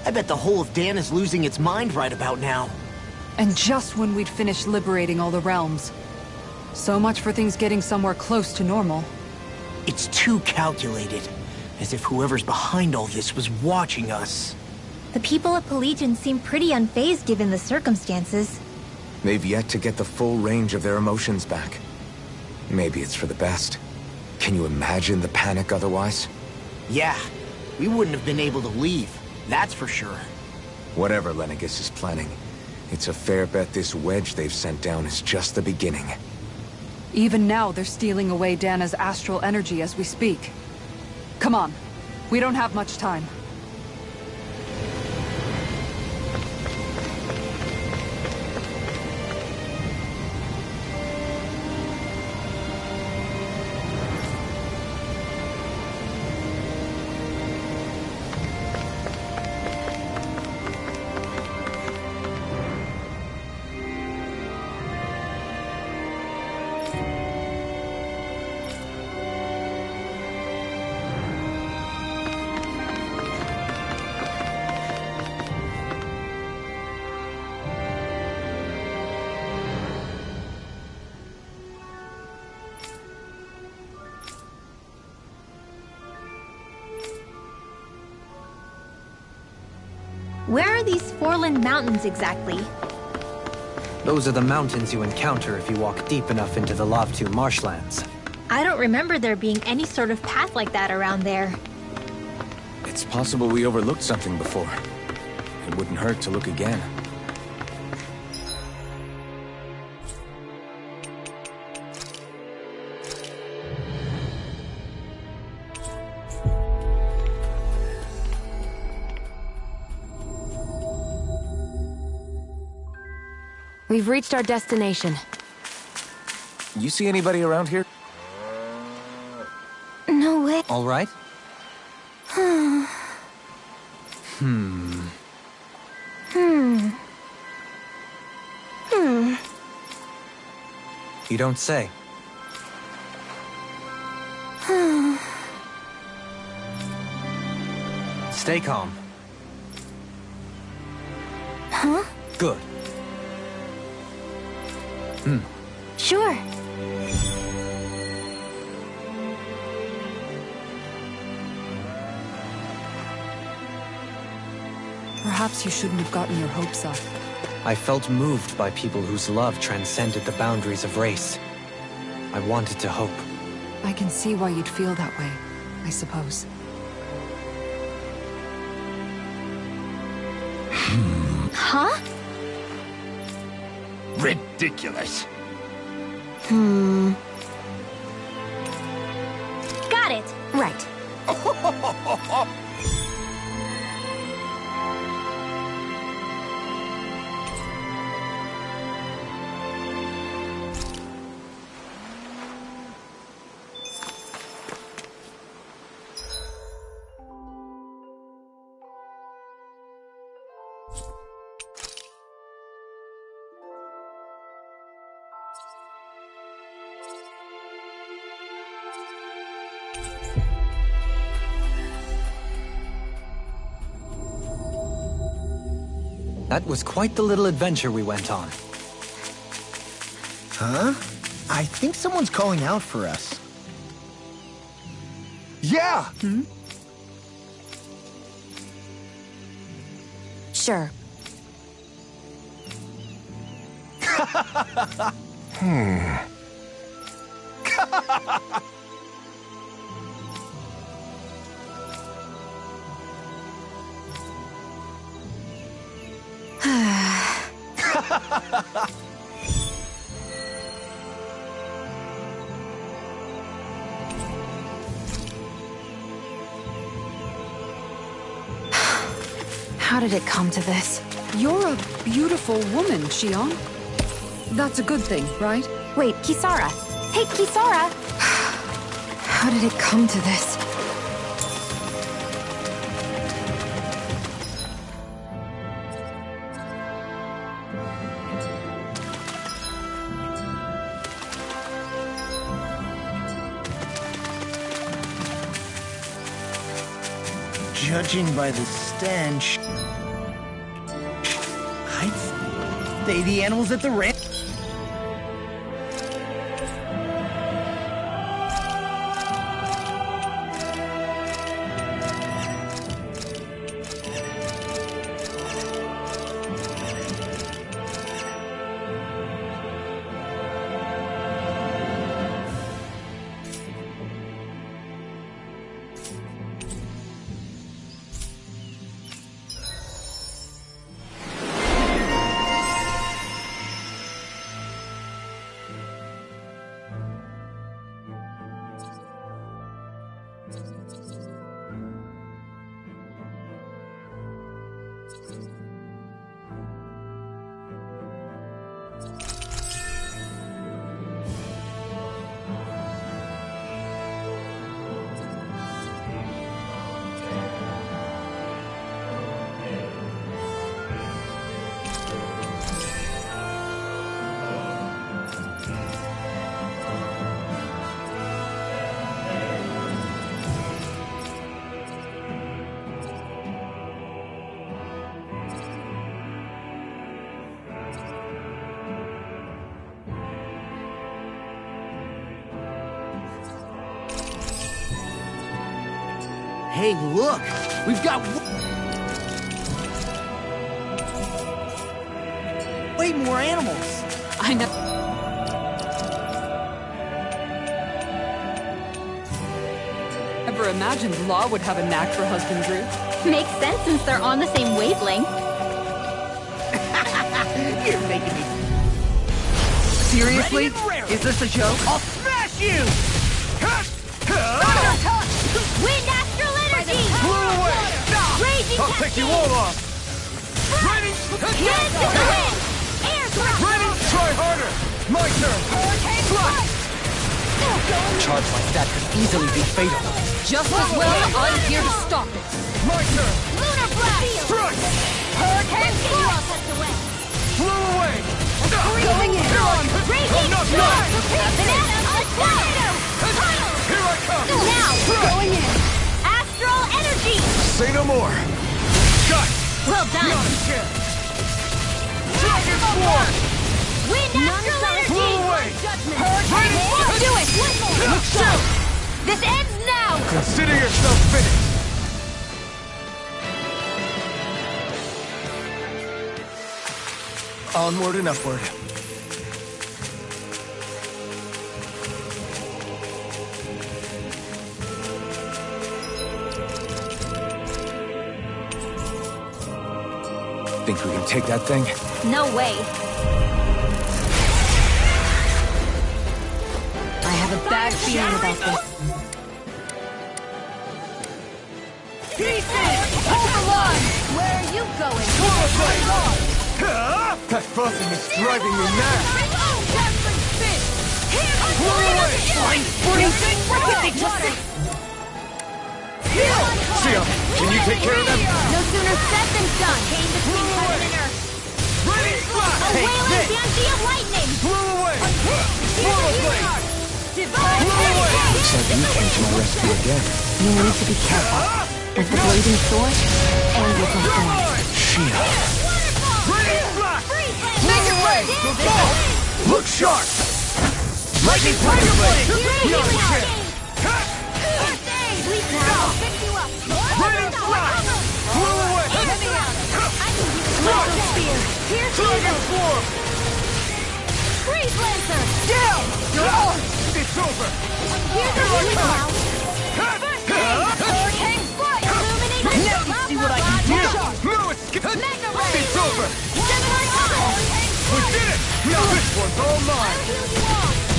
I bet the whole of Dan is losing its mind right about now. And just when we'd finished liberating all the realms. So much for things getting somewhere close to normal. It's too calculated. As if whoever's behind all this was watching us. The people of Pelegion seem pretty unfazed given the circumstances. They've yet to get the full range of their emotions back. Maybe it's for the best. Can you imagine the panic otherwise? Yeah, we wouldn't have been able to leave, that's for sure. Whatever Lenegis is planning, it's a fair bet this wedge they've sent down is just the beginning. Even now, they're stealing away Dana's astral energy as we speak. Come on. We don't have much time. Where are these Forland Mountains exactly? Those are the mountains you encounter if you walk deep enough into the Lavtu marshlands. I don't remember there being any sort of path like that around there. It's possible we overlooked something before. It wouldn't hurt to look again. We've reached our destination. You see anybody around here? No way. All right? You don't say. Stay calm. Huh? Good. Sure. Perhaps you shouldn't have gotten your hopes up. I felt moved by people whose love transcended the boundaries of race. I wanted to hope. I can see why you'd feel that way, I suppose. Huh? Ridiculous. Got it. Right. That was quite the little adventure we went on. Huh? I think someone's calling out for us. Yeah! Sure. How did it come to this? You're a beautiful woman, Xion. That's a good thing, right? Wait, Kisara. Hey, Kisara! How did it come to this? Judging by the stench... birthday the animals at the ranch. Hey, look! We've got way more animals! I know. Never imagined Law would have a knack for husbandry. Makes sense since they're on the same wavelength. You're making me... Seriously? Ready and raring. Is this a joke? I'll smash you! Wind astral energy! Blew away! Raging I'll take you all off! Ready? Head to the wind! Air thrust! Ready? Try harder! My turn! Fly! Charge like that could easily be fatal. Just as well, I'm here to stop it. My turn! Lunar blast! Strike! Hurricane blast! Flew away! Going in. Raging not storm! done. Banana tornado! Here I come! Now! Going in. Astral energy! Say no more! Got it! Well done! Not a chance! Dragon Swarm! Wind astral energy! Flew away! Hurricane blast! Do it! Look sharp! This ends now! Consider yourself finished! Onward and upward. Think we can take that thing? No way. I have a bad feeling about this. Hold the line! Where are you going? That buzzing is driving me mad! Sia, can you take care of them? No sooner said than done. Came between heaven and earth. Ready? A wailing banshee of lightning. Flew away! Swallow blade! Looks like you came to my rescue again. You need to be careful. With the blazing sword and with my sword. Shia. Ready? Make it rain! Look sharp! Lightning Tiger Blade! Not a chance! Ready? Flew away! Dragon Swarm! Freeze Lancer! Down! It's over! Here's a healing cloud. Hurricane Flight! Illuminate the Now you see what I can do! No escape! Mega Ray! It's over! Similar Tunnel! We did it! Now this one's all mine!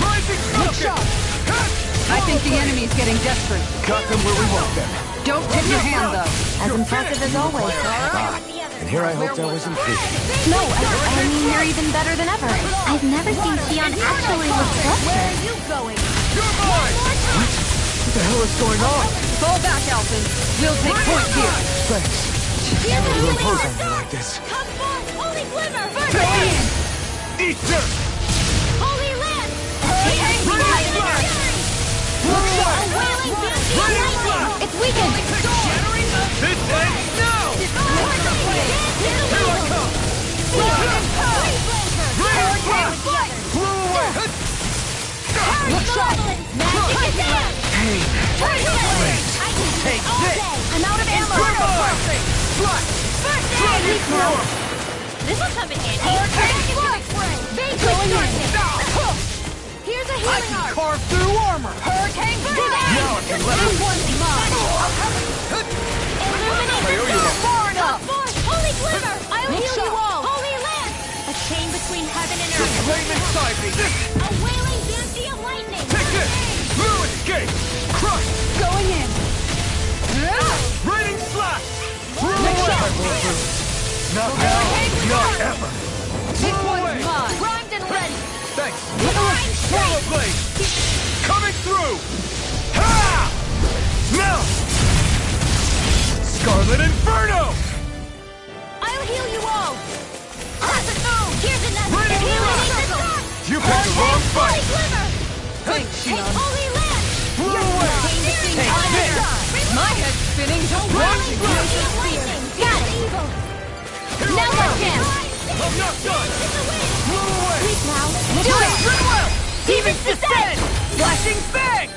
Rising Falcon! I think the enemy's getting desperate. Got them where we want them. Don't tip your hand, though. As impressive as always. And here I hoped I was improving. No, I mean, you're even better than ever. I've never seen Sion actually look Where flustered. are you going? You're mine! What the hell is going on? Fall back, Alphen. We'll take point here. Thanks. Here's a Never healing impose on Lancer! me like this. Come forth, Holy Glimmer! Eat dirt! Holy Lance! Hurricane Flight! A wailing banshee of lightning! It's weakened! This ends now! Here I come! Magic is out! Pain. Turn to it! I can do Take it all this. day! I'm out of ammo! First aid! This'll come in handy! Going in! Here's a healing arc! Carve through armor. Hurricane Burn! Now I can let This loose. one's mine! Illuminate! Far enough! Holy Glimmer! I'll heal you all! Holy Lance! A chain between heaven and earth! Flame inside me. A wailing banshee of lightning! Take this. Ruin escape. Crush. Going in. Raining slash. Not now. Not ever. This one's mine. Primed and ready! Thanks. Divine Swallow strength! blade. Coming through. Ha! Now. Scarlet Inferno. I'll heal you all! Classic move! Here's another! Ready, Illuminate the Glimmer. dark! You picked the wrong Holy fight. Glimmer! Thanks, Take Shion. Holy Lance! Blow away. Take this. My head's spinning. Don't Wailing watch banshee of lightning! Got it! Evil! Here Now I I come. can! I'm not done. It's a win! Blow away. Sleep now! Do it. Goodwill. Demons descend! Flashing bang.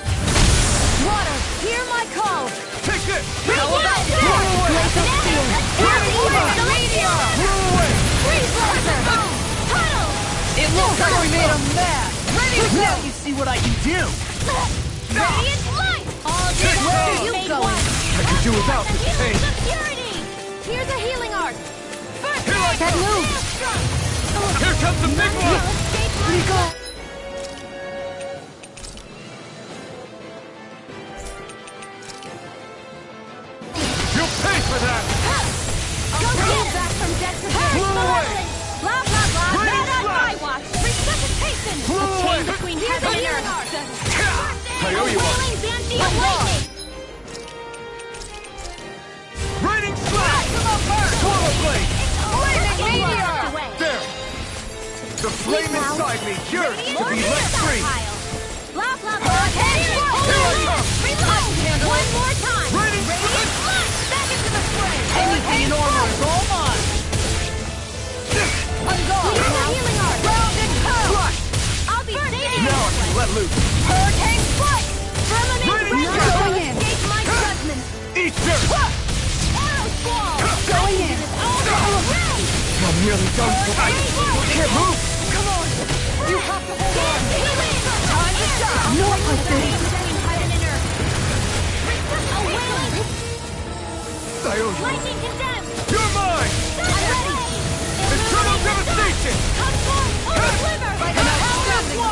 Water, hear my call! Take this. How about this? Blow away. The meteor! Blow away. Freeze laser! Tunnel! It looks like we made him mad. Ready to go. You see what I can do. Radiant light! All Take day one. you Keep made going. one! I could do without And this healing pain. some purity! Here's a healing arc! First Here I aid! come. Maelstrom! Here comes the big None will one. escape my grasp. You'll pay for that. Go back from death to death! Blow away. Blah, blah, blah! Radiant Not on flash. my watch! Resuscitation! Blow A chain away. between heaven and earth! I owe you one. Wailing banshee of lightning! Raining slash. Swallow blade. Meteor! There. The flame inside me yearns to be let free. Blah, blah, blah! Here I come. Reload! One more time! Raining Radiant flash! Back into the fray! Anything in armor is all mine. I'm gone! Here's a healing arc! Grounded Flush. I'll be saving Now I you! can let loose. Hurricane strike! Firmament Radiant red flash. will escape my judgment! Eat dirt. Arrow squall! Going in. All ready! I'm nearly done for. I can't move. Come on! You have to hold on! Time to stop! Not like this. Between heaven and earth! A wailing! I owe you. Lightning condemned! You're mine. I'm ready! Eternal devastation. Come forth! Holy Glimmer!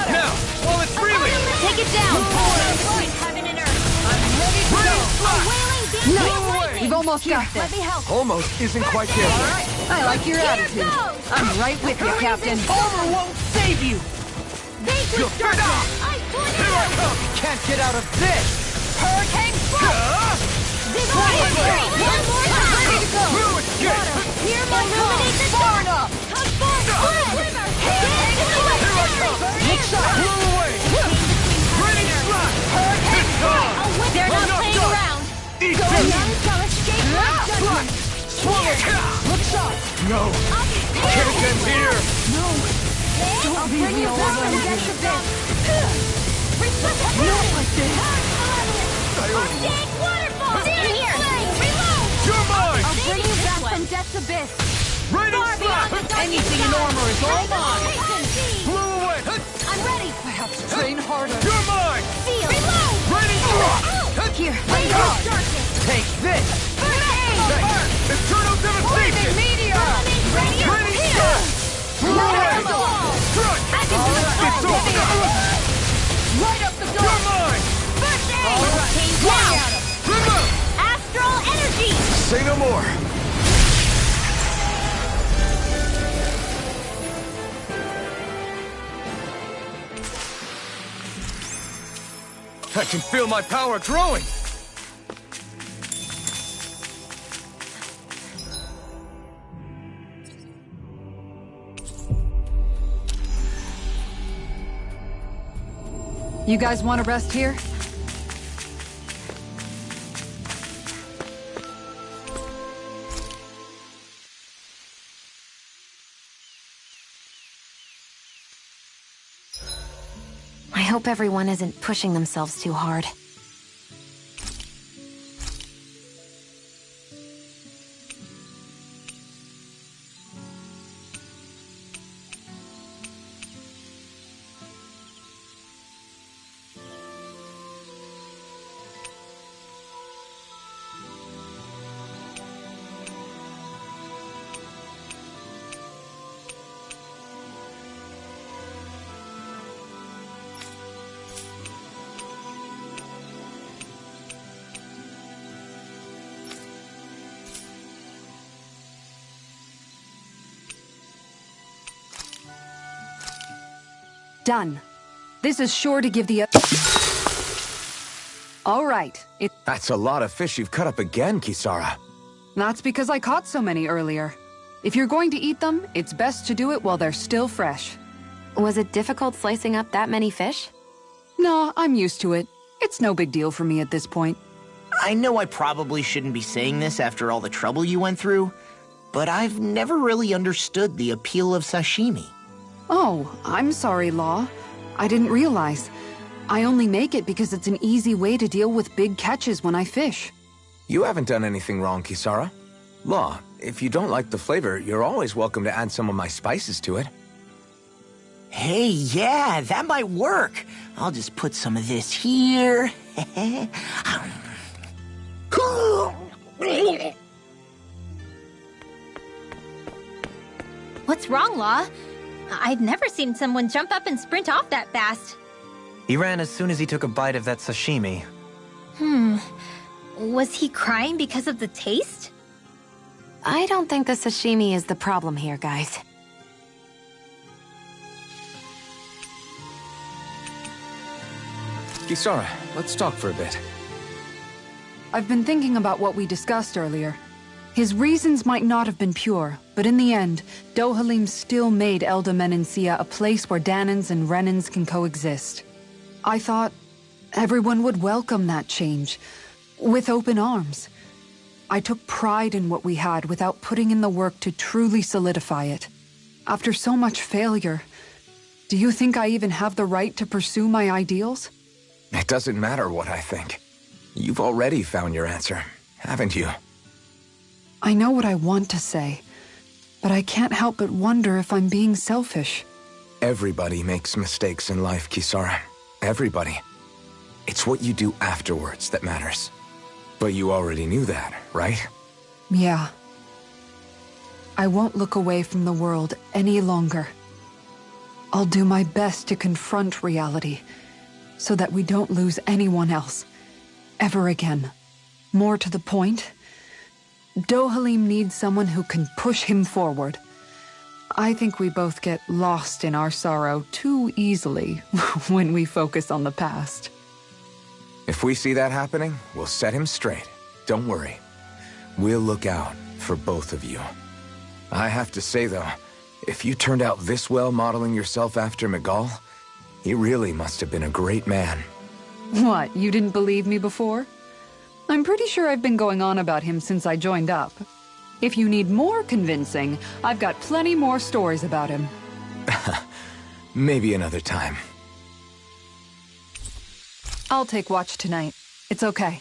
Now, while it's reeling. Take it down! Between heaven and earth! Raining A slash. wailing banshee Blow of away. lightning! We've almost got Let this. me help! Almost isn't quite there. I like your Here attitude. goes. I'm right with you, Captain. Armor won't save you. Base You're destruction! fed Ice Here I tornado! come. Can't get out of this! Hurricane strike! Divine strength! One more time! Ready to go. Blue escape. Water, hear my call! Far enough! Come forth! Glimmer! Hurricane Big shot. Blow away. Raining slash. It's gone. They're I'm not playing done. around! Eat None this. shall escape my judgment! Look shot. No. Can't end here. I'll bring you back from death to death! Archaic waterfall! Stay here! Reload! You're mine. I'll bring you back from death's abyss! Raining Far beyond the slash. dark Anything in armor is all mine. Blow away. I'm ready! I have to train harder. You're mine. Feel! Reload! Raining slash. Here, Radiant God. darkness! Take this. First Eternal devastation. meteor. Radiant Raining heal! slash. Blow away. Strike. I can do it It's all! over. Right up the You're door. mine. First aid! Came down! Remove. Astral energy! Say no more. I can feel my power growing. You guys want to rest here? I hope everyone isn't pushing themselves too hard. Done. This is sure to give the... All right. That's a lot of fish you've cut up again, Kisara. That's because I caught so many earlier. If you're going to eat them, it's best to do it while they're still fresh. Was it difficult slicing up that many fish? No, I'm used to it. It's no big deal for me at this point. I know I probably shouldn't be saying this after all the trouble you went through, but I've never really understood the appeal of sashimi. Oh, I'm sorry, Law. I didn't realize. I only make it because it's an easy way to deal with big catches when I fish. You haven't done anything wrong, Kisara. Law, if you don't like the flavor, you're always welcome to add some of my spices to it. Hey, yeah, that might work. I'll just put some of this here. What's wrong, Law? I've never seen someone jump up and sprint off that fast. He ran as soon as he took a bite of that sashimi. Was he crying because of the taste? I don't think the sashimi is the problem here, guys. Kisara, let's talk for a bit. I've been thinking about what we discussed earlier. His reasons might not have been pure, but in the end, Dohalim still made Elda Menencia a place where Dahnans and Renans can coexist. I thought everyone would welcome that change, with open arms. I took pride in what we had without putting in the work to truly solidify it. After so much failure, do you think I even have the right to pursue my ideals? It doesn't matter what I think. You've already found your answer, haven't you? I know what I want to say, but I can't help but wonder if I'm being selfish. Everybody makes mistakes in life, Kisara. Everybody. It's what you do afterwards that matters. But you already knew that, right? Yeah. I won't look away from the world any longer. I'll do my best to confront reality, so that we don't lose anyone else, ever again. More to the point, Dohalim needs someone who can push him forward. I think we both get lost in our sorrow too easily when we focus on the past. If we see that happening, we'll set him straight. Don't worry. We'll look out for both of you. I have to say, though, if you turned out this well modeling yourself after Miguel, he really must have been a great man. What, you didn't believe me before? I'm pretty sure I've been going on about him since I joined up. If you need more convincing, I've got plenty more stories about him. Maybe another time. I'll take watch tonight. It's okay.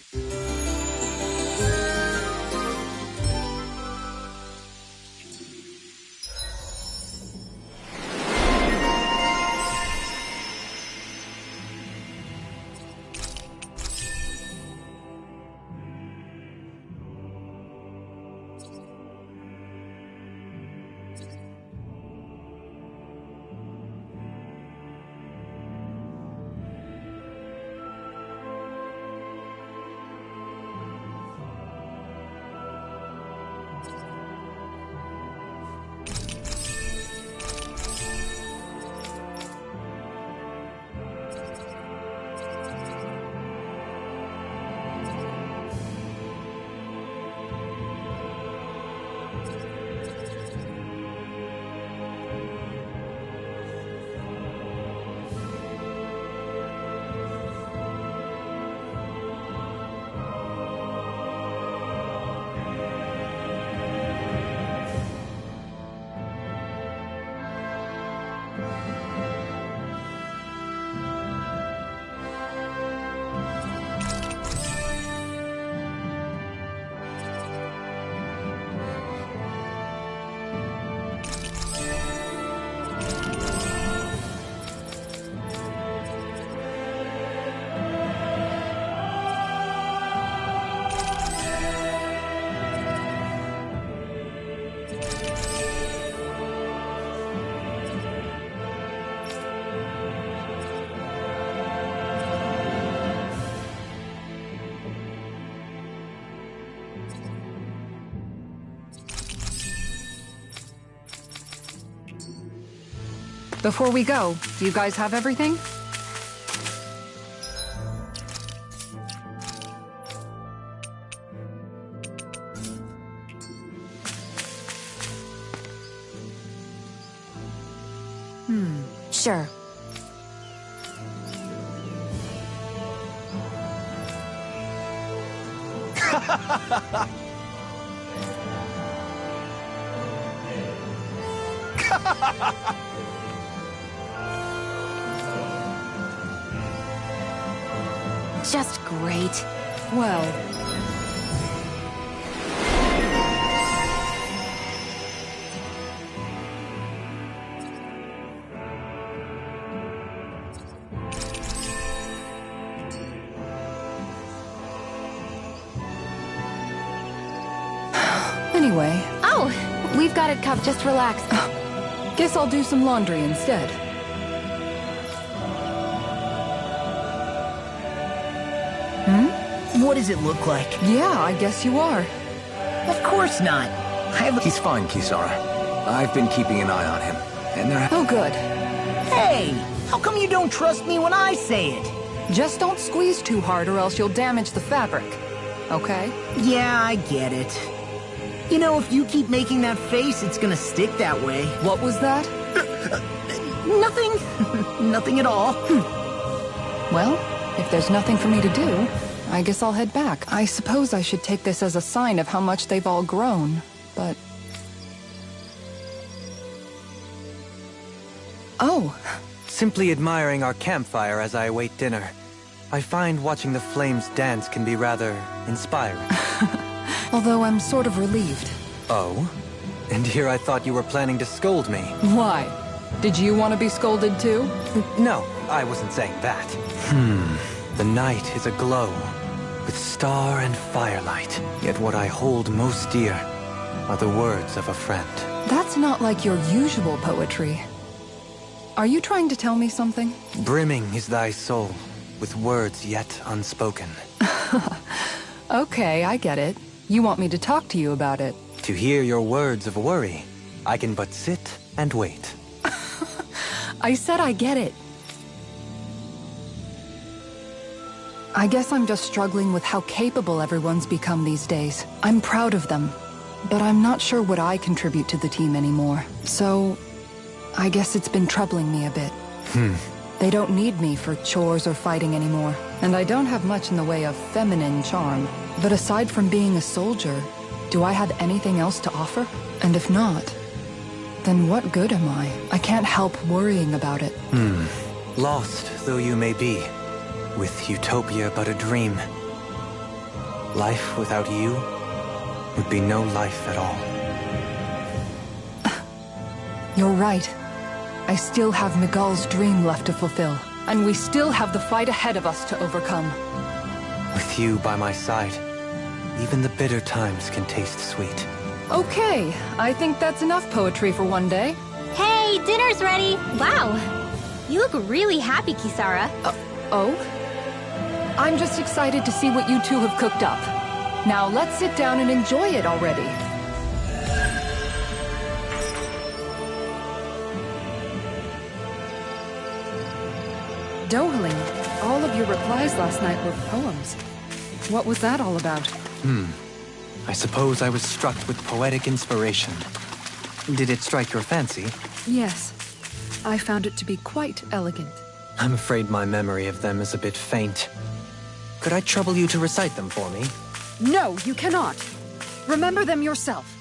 Before we go, do you guys have everything? Sure. Just great. Well, anyway, Oh, we've got it covered. Just relax. guess I'll do some laundry instead. What does it look like? Yeah, I guess you are. Of course not. He's fine, Kisara. I've been keeping an eye on him, and there. Oh, good. Hey, how come you don't trust me when I say it? Just don't squeeze too hard or else you'll damage the fabric. Okay? Yeah, I get it. You know, if you keep making that face, it's gonna stick that way. What was that? Nothing. Nothing at all. Well, if there's nothing for me to do, I guess I'll head back. I suppose I should take this as a sign of how much they've all grown, but... Oh, Simply admiring our campfire as I await dinner. I find watching the flames dance can be rather inspiring. although I'm sort of relieved. Oh? And here I thought you were planning to scold me. Why? Did you want to be scolded too? No, I wasn't saying that. The night is aglow with star and firelight. Yet what I hold most dear are the words of a friend. That's not like your usual poetry. Are you trying to tell me something? Brimming is thy soul with words yet unspoken. Okay, I get it. You want me to talk to you about it. To hear your words of worry, I can but sit and wait. I said I get it. I guess I'm just struggling with how capable everyone's become these days. I'm proud of them, but I'm not sure what I contribute to the team anymore. So, I guess it's been troubling me a bit. They don't need me for chores or fighting anymore, and I don't have much in the way of feminine charm. But aside from being a soldier, do I have anything else to offer? And if not, then what good am I? I can't help worrying about it. Lost though you may be, with utopia but a dream, life without you would be no life at all. You're right. I still have Miguel's dream left to fulfill, and we still have the fight ahead of us to overcome. With you by my side, even the bitter times can taste sweet. Okay, I think that's enough poetry for one day. Hey, dinner's ready! Wow! You look really happy, Kisara. Oh? I'm just excited to see what you two have cooked up. Now let's sit down and enjoy it already. Dohalim, all of your replies last night were poems. What was that all about? I suppose I was struck with poetic inspiration. Did it strike your fancy? Yes. I found it to be quite elegant. I'm afraid my memory of them is a bit faint. Could I trouble you to recite them for me? No, you cannot. Remember them yourself.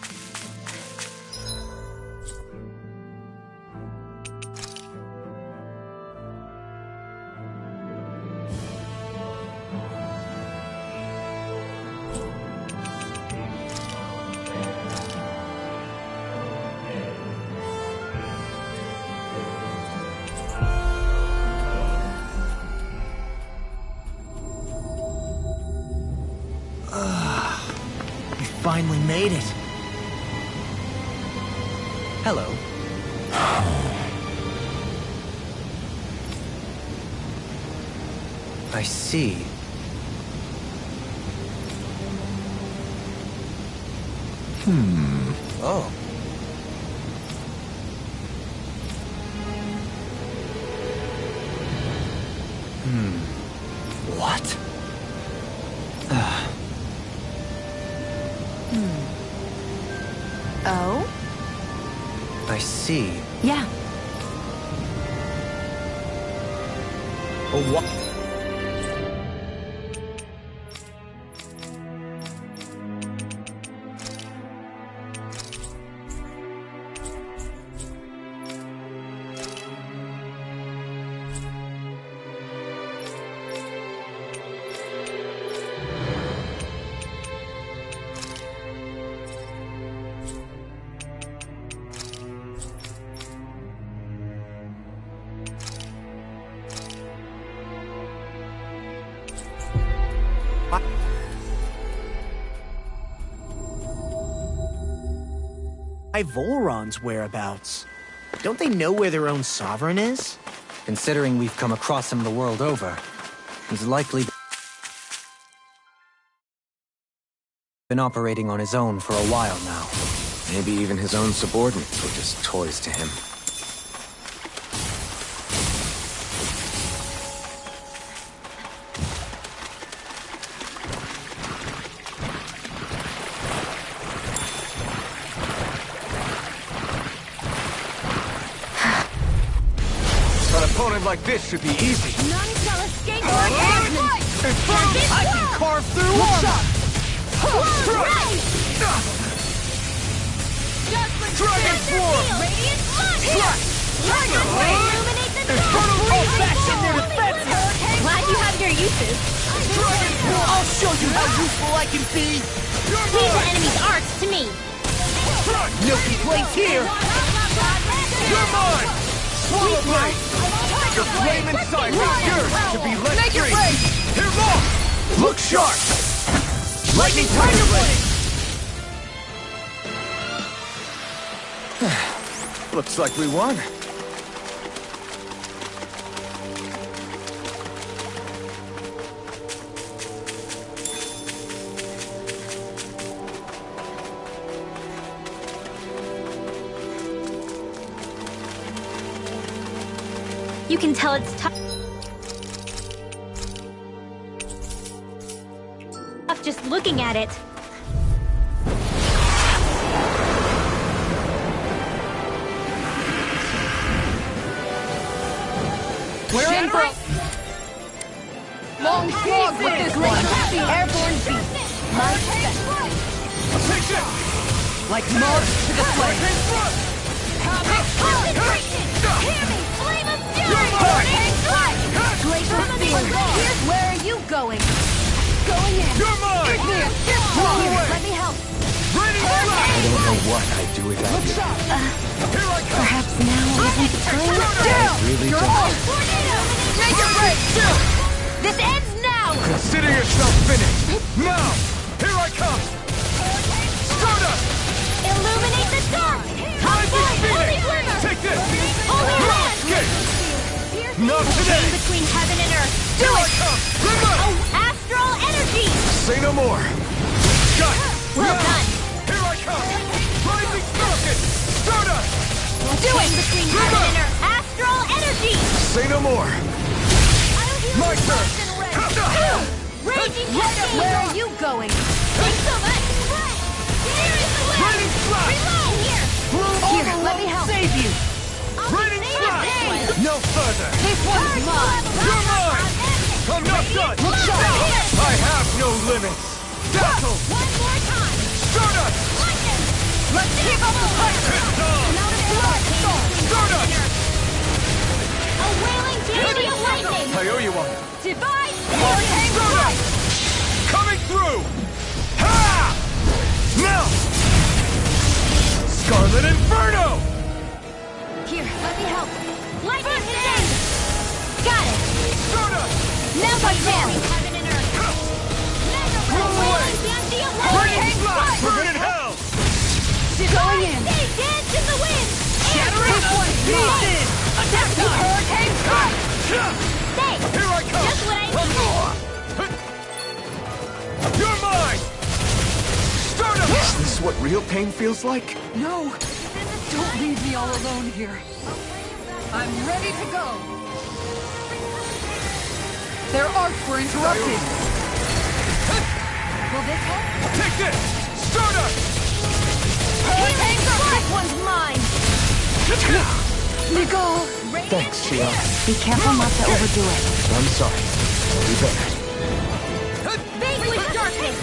Finally made it. Hello. I see. Oh. What? Oh? I see. Yeah. What? Volron's whereabouts. Don't they know where their own sovereign is? Considering we've come across him the world over, he's likely been operating on his own for a while now. Maybe even his own subordinates were just toys to him. Like this should be easy. None shall escape our judgment. I can carve through armor. Dragon form. Radiant flash. Dragon ray. Illuminate the Infernal pulse in their defense. Glad you have your uses. Dragon form. I'll show you how useful I can be. Leave the enemy's arts to me. No complaints here. You're mine. Swallow blade. The flame inside is yours to be let free. Here, long. Look sharp. Lightning tiger blade. Looks like we won. You can tell it's tough just looking at it. We're in for long slog with this one. Airborne beast. My special. Like moths to the flame. Concentration! Hear me! Flame of fury! Glacial field. Where are you going? Going in. You're mine. Here, let me help. Ready to fly. I don't know what I'd do without you. Here I come. Perhaps now isn't the time. Really don't. Make it break! This ends now! Consider yourself finished. Now, here I come. Stardust. Illuminate the dark! Time for Holy Phoenix. glimmer! Take this. Holy land! Escape. Not today. Between heaven and earth. Here I come. Glimmer. Oh, astral energy! Say no more. Got it. Well Now, done. here I come. Rising Falcon. Stardust. Do it! Between heaven and earth. Astral energy! Say no more. My turn. Raging Where cascade! are you going? Thanks so much! Here is the wind! Raining flash. Reload here! Here, let me help. Save you. Raining flash. No further. This one's mine. You're mine. I'm not done. Look sharp! I have no limits. Dazzle. One more time! Stardust. Lightning! Let's keep up the fight. Stardust. A wailing beauty of lightning! I owe you one. Divine Hurricane strike. Coming through. Ha! Now. Scarlet Inferno. Here, let me help. lightning today! Got it! Stardust. Now my chance. Heaven and earth! Roll away. Wailing banshee of Raining lightning! flash. Forbidden hell. Going in. Stay dance in the wind! This one's mine. Attack the hurricane strike. Thanks! Here I come. Just what I needed! You're mine. Stardust. Is this what real pain feels like? No! Don't leave me all alone here. I'm ready to go. Their arcs were interrupted. Will this help? Take this! Stardust! Healing Strike! This one's mine! Miguel! Thanks, Shia. Be careful not to overdo it. I'm sorry. I'll be better. Vanquish darkness!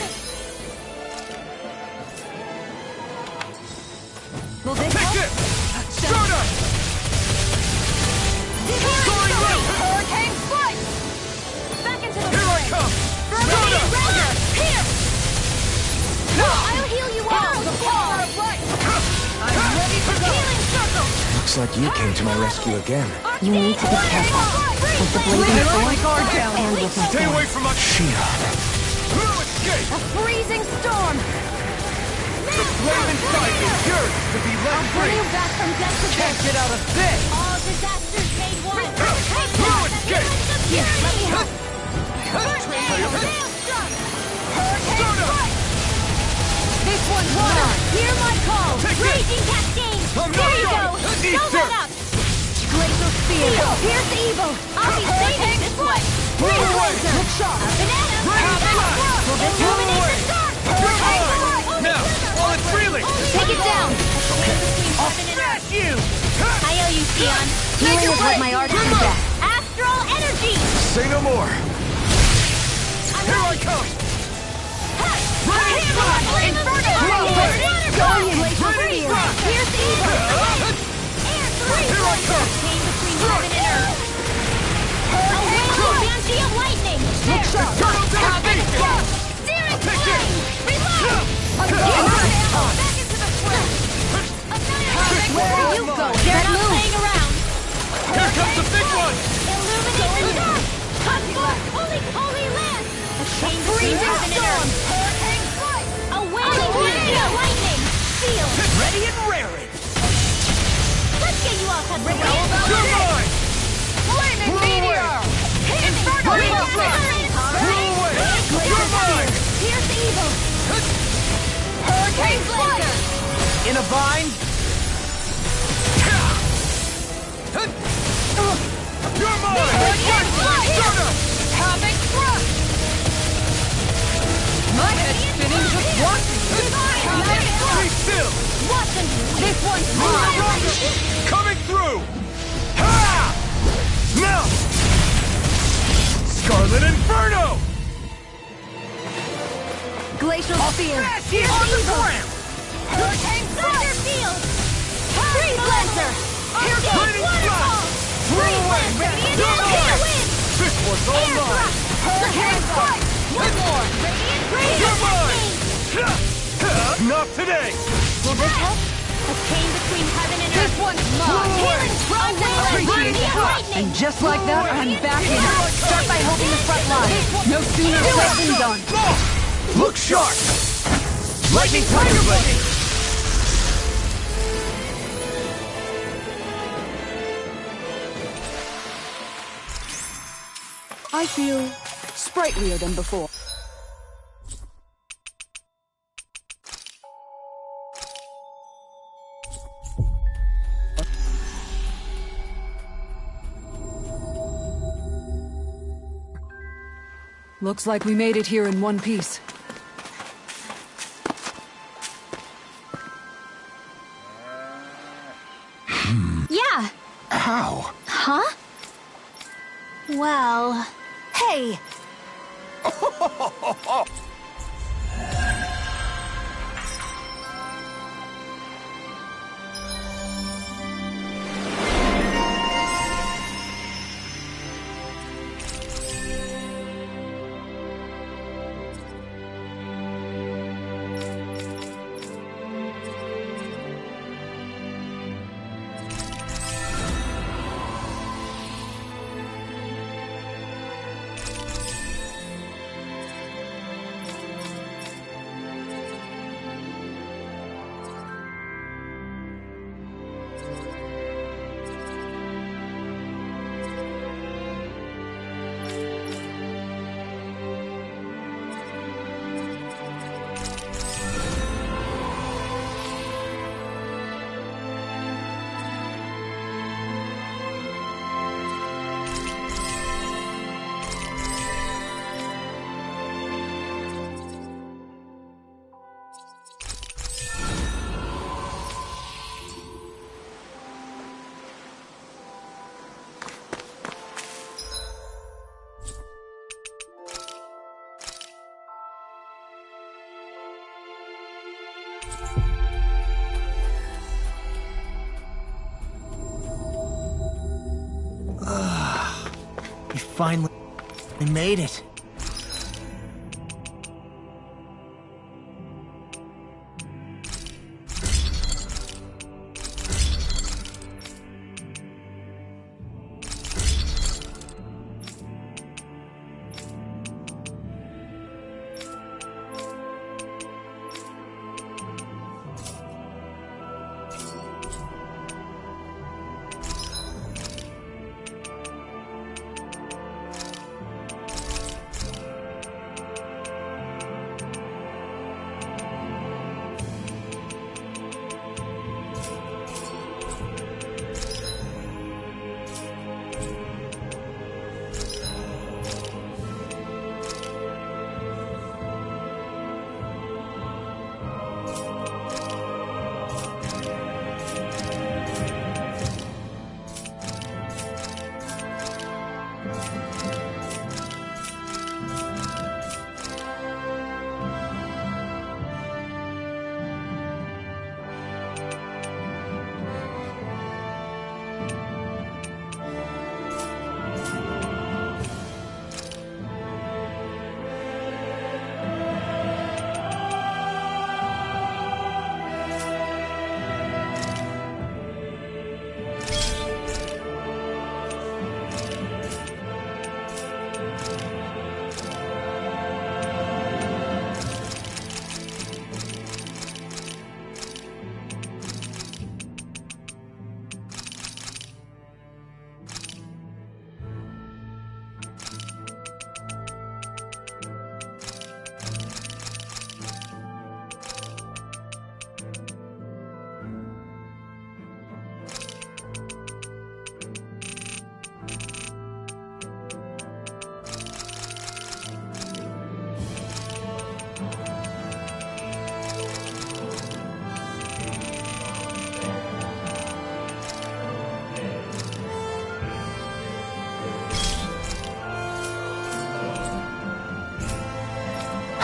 Will this Take help? this! Stardust! Healing Strike! Hurricane Strike! Back into the Here I fray! come! Vermilion Stardust! Razor! Here! I'll heal you all! The power of light! I'm ready to go! Healing Circle! Looks like you came to my rescue again. You need to be careful. With the blazing my guard down. and with my Stay thorn. away from my Shia. Who escape? A freezing storm! The flame inside is yours to be let Bring free. you back from death to death! Get out of this! All disasters made one! Who escape? Here, let me help! Stardust! This one's mine! Hear my call! Take this! Raging Cascade! I'm not There you go! done. Eat Fill dirt. that up! Glacial Spear! Here's the evil! I'll be saving this way! Move Freeze away. Laser! Look sharp. A banana! Raise fire. Will this Move illuminate away. the dark? You're mine. Now, while it's reeling. Take it down! I'll smash you! I owe you, Sion. Healing is what my art is best. Astral Energy! Say no more. Here I come. Here's the evil! Air three! Here I come. Came between heaven and earth. A wailing banshee of lightning! There! Eternal devastation. Searing Take it. flame! Reload! Back into the fray! Where are you going? They're not playing around! Here comes the big one. Illuminate the dark! Holy land! A chain between heaven and earth! Hurricane strike! A wailing banshee of lightning! Seal! Ready and raring. Let's get you all cut to You're mine. Flaming meteor! Inferno! Blow away. You're mine. Here's the evil! Hurricane Blazer! In a bind? You're mine. Hurricane Blazer! Stardust. Havoc thrust! My head's spinning just watching you! Havoc Be thrust! still. Watch and This one's mine! Coming through. Ha! Now. Scarlet Inferno. Glacial Spear! Smash Here's you on the the evil! ground. Hurricane Thunder Field! Freeze Lancer! Here's the Lightning waterfall! Blow Freeze away. Lancer! You're Hit mine. the wind! This one's all Air mine. thrust! Hurricane Strike! One more! Radiant Rain! You're mine. Not today. Will this help? A chain between heaven and This earth! one's mine! Healing Strike! Appreciate Lightning! that. Lightning! And just like that, I'm back in. Start by holding the front line! No sooner said than done. Look sharp. Lightning Tiger Blade. I feel sprightlier than before. Looks like we made it here in one piece. Yeah! How? Huh? Well... Hey! We finally made it.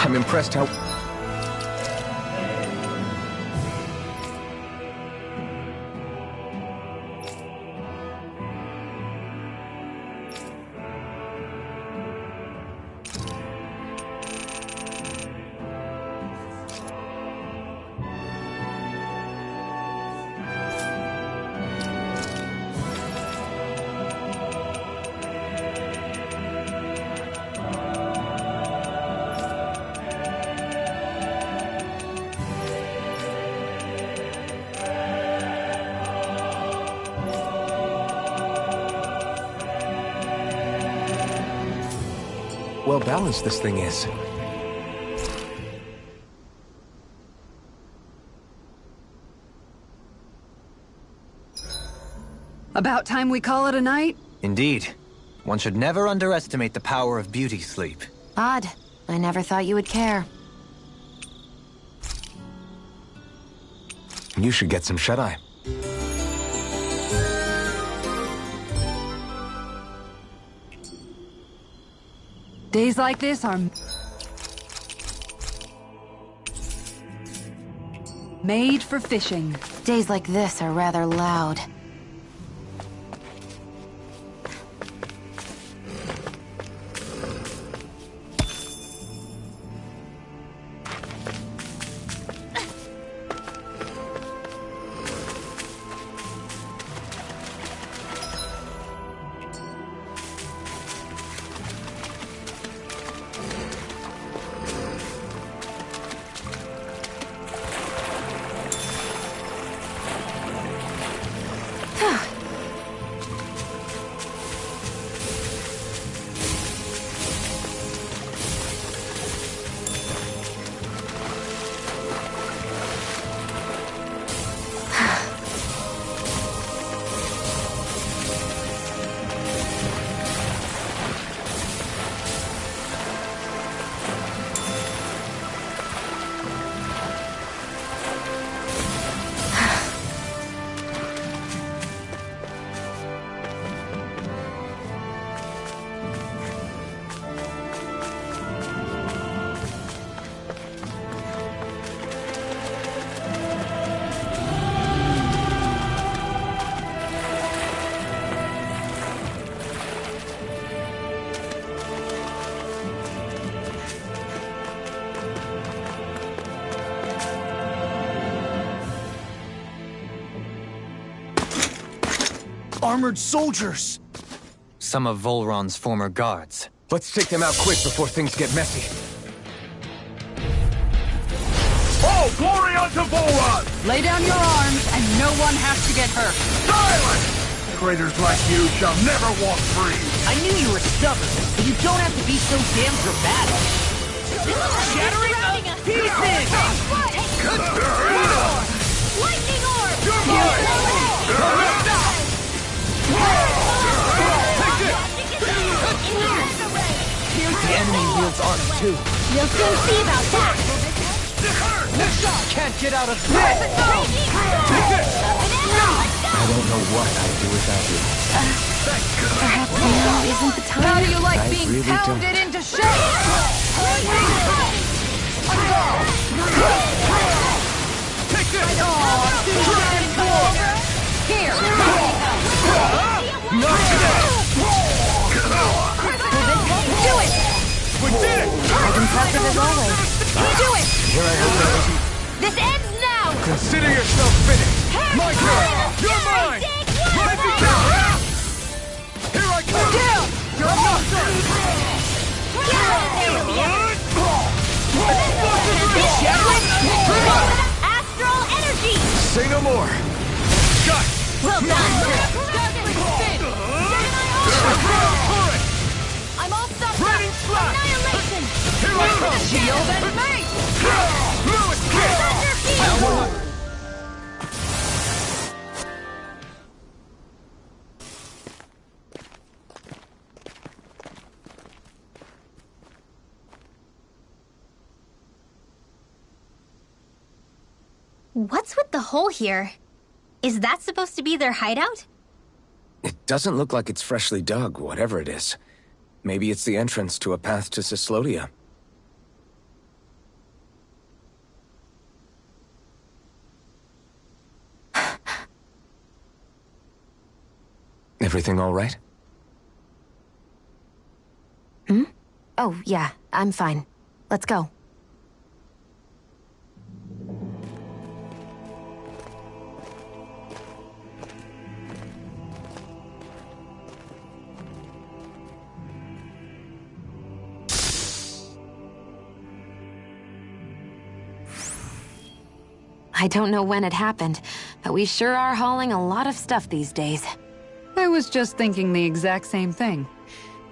I'm impressed how... well balanced this thing is. About time we call it a night? Indeed. One should never underestimate the power of beauty sleep. Odd. I never thought you would care. You should get some shut-eye. Days like this are made for fishing. Days like this are rather loud. armored soldiers. Some of Volron's former guards. Let's take them out quick before things get messy. Oh, glory unto Volron! Lay down your arms, and no one has to get hurt. Silence! Traitors like you shall never walk free. I knew you were stubborn, but you don't have to be so damn dramatic. Shattering Surrounding to us. pieces! Lightning orb! The enemy wields arms too. You'll soon see about that! Can't get out of this! I don't know what I'd do without you. Perhaps now isn't the time. How do you like I being really pounded don't. into shape? Take this! Here! Not today! Do it! We did it! As impressive as always. Do it! Here I hope that isn't. This ends now! Consider yourself finished. My turn! You're mine! Let me go! Here I come! Down! I'm not done! Astral energy! Say no more. Got! Well done! I'm all stuffed up! Raining slash! Annihilation! Here I come! Shield and mate! Lewis kick! Thunder What's with the hole here? Is that supposed to be their hideout? It doesn't look like it's freshly dug, whatever it is. Maybe it's the entrance to a path to Cyslodia. Everything all right? Oh, yeah, I'm fine. Let's go. I don't know when it happened, but we sure are hauling a lot of stuff these days. I was just thinking the exact same thing.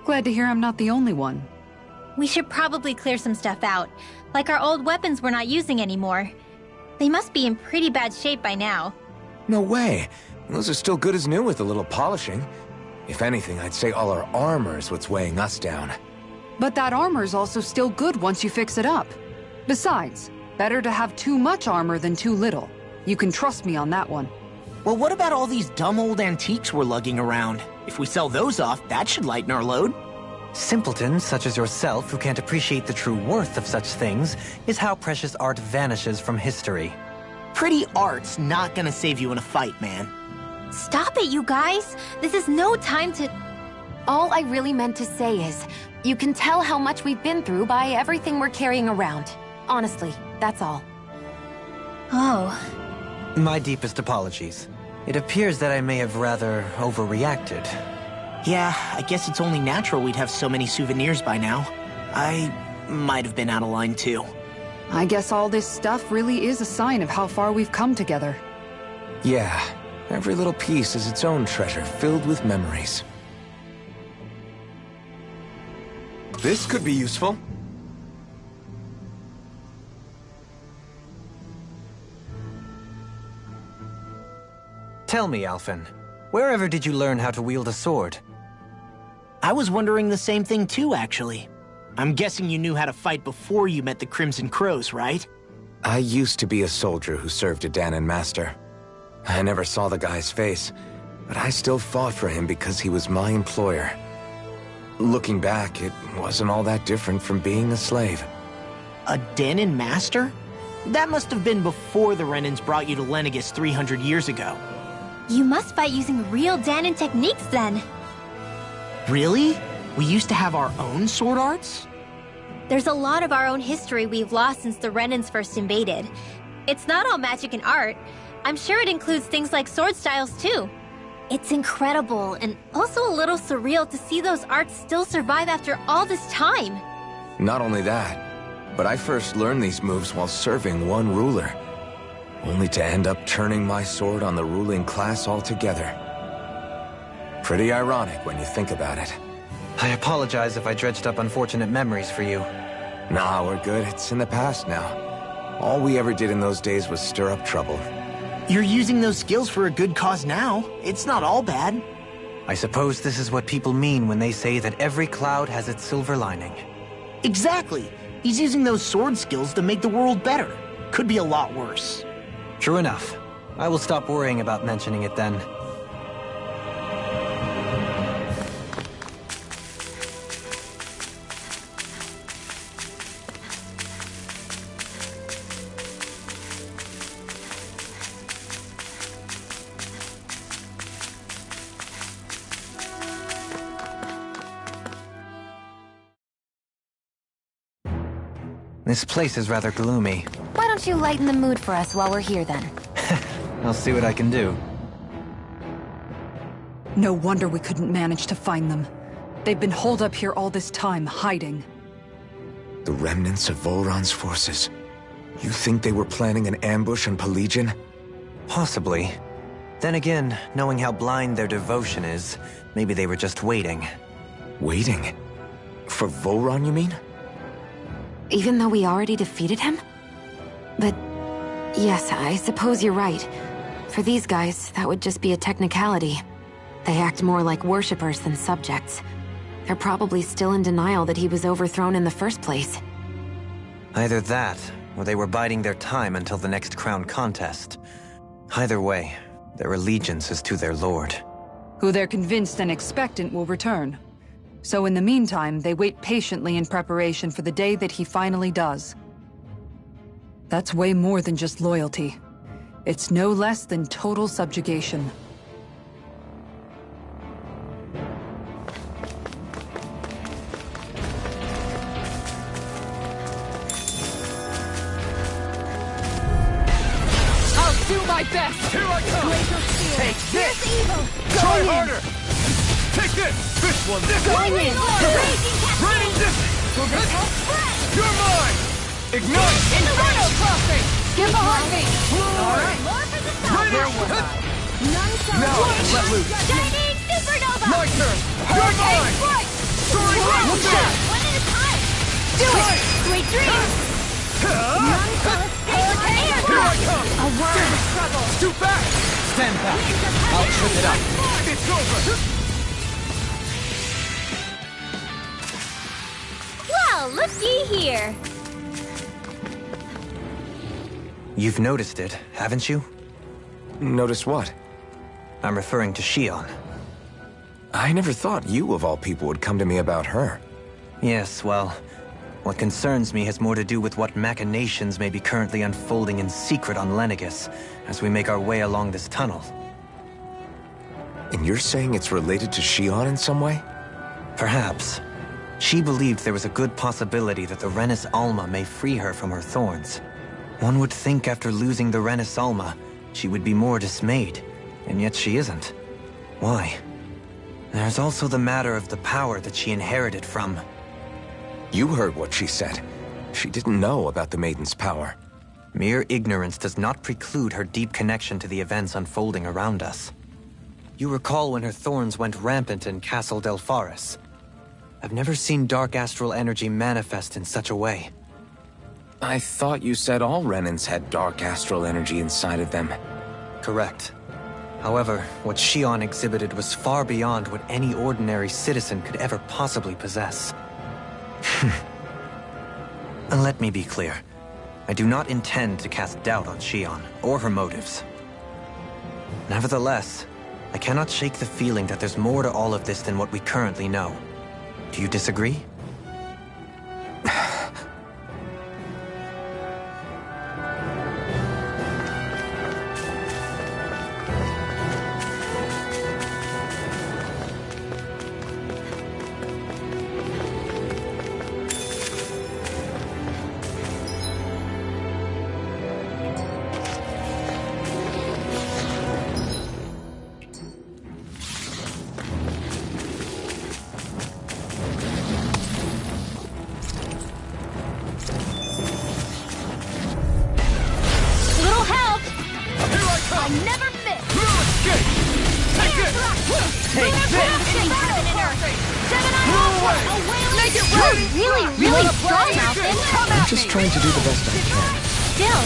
Glad to hear I'm not the only one. We should probably clear some stuff out, like our old weapons we're not using anymore. They must be in pretty bad shape by now. No way. Those are still good as new with a little polishing. If anything, I'd say all our armor's what's weighing us down. But that armor's also still good once you fix it up. Besides, better to have too much armor than too little. You can trust me on that one. Well, what about all these dumb old antiques we're lugging around? If we sell those off, that should lighten our load. Simpletons such as yourself who can't appreciate the true worth of such things is how precious art vanishes from history. Pretty art's not gonna save you in a fight, man. Stop it, you guys! This is no time to... All I really meant to say is, you can tell how much we've been through by everything we're carrying around. Honestly, that's all. Oh. My deepest apologies. It appears that I may have rather overreacted. Yeah, I guess it's only natural we'd have so many souvenirs by now. I might have been out of line too. I guess all this stuff really is a sign of how far we've come together. Yeah, every little piece is its own treasure filled with memories. This could be useful. Tell me, Alphen, wherever did you learn how to wield a sword? I was wondering the same thing too, actually. I'm guessing you knew how to fight before you met the Crimson Crows, right? I used to be a soldier who served a Dahnan master. I never saw the guy's face, but I still fought for him because he was my employer. Looking back, it wasn't all that different from being a slave. A Dahnan master? That must have been before the Renans brought you to Lenegis 300 years ago. You must fight using real Dahnan techniques then. Really? We used to have our own sword arts? There's a lot of our own history we've lost since the Renans first invaded. It's not all magic and art. I'm sure it includes things like sword styles too. It's incredible and also a little surreal to see those arts still survive after all this time. Not only that, but I first learned these moves while serving one ruler, only to end up turning my sword on the ruling class altogether. Pretty ironic when you think about it. I apologize if I dredged up unfortunate memories for you. Nah, we're good. It's in the past now. All we ever did in those days was stir up trouble. You're using those skills for a good cause now. It's not all bad. I suppose this is what people mean when they say that every cloud has its silver lining. Exactly. He's using those sword skills to make the world better. Could be a lot worse. True enough. I will stop worrying about mentioning it then. This place is rather gloomy. Why don't you lighten the mood for us while we're here then? I'll see what I can do. No wonder we couldn't manage to find them. They've been holed up here all this time, hiding. The remnants of Volron's forces. You think they were planning an ambush on Pelegion? Possibly. Then again, knowing how blind their devotion is, maybe they were just waiting. Waiting? For Volron, you mean? Even though we already defeated him? But yes, I suppose you're right. For these guys, that would just be a technicality. They act more like worshippers than subjects. They're probably still in denial that he was overthrown in the first place. Either that, or they were biding their time until the next crown contest. Either way, their allegiance is to their lord. Who they're convinced and expectant will return. So in the meantime, they wait patiently in preparation for the day that he finally does. That's way more than just loyalty. It's no less than total subjugation. I'll do my best! Here I come! Take this! Evil! Try harder! Take this! This one! This one! Lightning! Raging Raining Cascade! distance! Will this help spread? You're mine! Ignite! Inferno crossing! Give a heartbeat! Alright, more for the south! There was it! None shall Now, avoid let my loose. Shining Supernova! My turn! You're mine! Strike! Soaring One Rocket! One at a time! Do it! Sweet dreams! None shall escape my air! Here I come! A word of trouble! Scoot back! Stand back! I'll trip it up. It's over! Well, looky here! You've noticed it, haven't you? Notice what? I'm referring to Shion. I never thought you, of all people, would come to me about her. Yes, well, what concerns me has more to do with what machinations may be currently unfolding in secret on Lenegis as we make our way along this tunnel. And you're saying it's related to Shion in some way? Perhaps. She believed there was a good possibility that the Renis Alma may free her from her thorns. One would think after losing the Renis Alma, she would be more dismayed, and yet she isn't. Why? There's also the matter of the power that she inherited from... You heard what she said. She didn't know about the Maiden's power. Mere ignorance does not preclude her deep connection to the events unfolding around us. You recall when her thorns went rampant in Castle Delpharis. I've never seen dark astral energy manifest in such a way. I thought you said all Renans had dark astral energy inside of them. Correct. However, what Shion exhibited was far beyond what any ordinary citizen could ever possibly possess. And let me be clear. I do not intend to cast doubt on Shion, or her motives. Nevertheless, I cannot shake the feeling that there's more to all of this than what we currently know. Do you disagree? really strong, Alphen. I'm just trying to do the best I can. Still,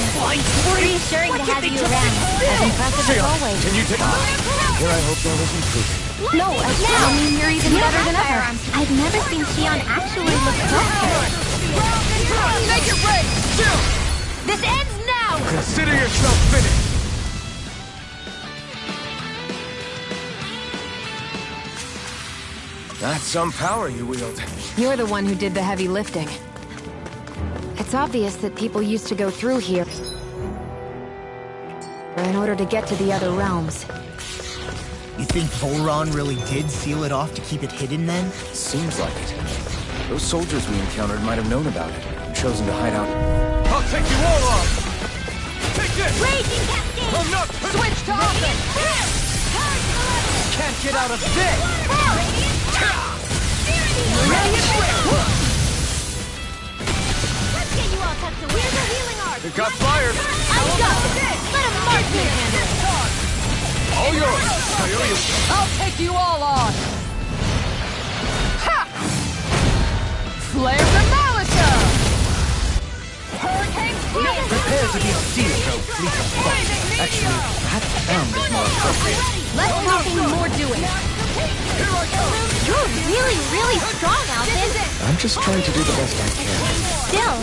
reassuring to have you around. As impressive as always. Can you take... Here I hope there was improvement. No, I mean you're even better than ever. I've never seen Xion actually look flustered. Make it break! Still! This ends now! Consider yourself finished! That's some power you wield. You're the one who did the heavy lifting. It's obvious that people used to go through here in order to get to the other realms. You think Volron really did seal it off to keep it hidden then? Seems like it. Those soldiers we encountered might have known about it and chosen to hide out. I'll take you all off! Take this! Raging Cascade! I'm not... Switch to offense! Can't get out of this! Let's get you all tucked away. Where's the healing art? It got fired! I've got it! Let a marksman handle it! All yours! Coyote! I'll take you all on! Ha! Flare the Malika! Hurricane Flare! Prepare to be sealed, though, fleet of thought. Actually, perhaps found is more appropriate. Less talking, more doing. Here I go! You're really strong, Alphen. I'm just trying to do the best I can. Still,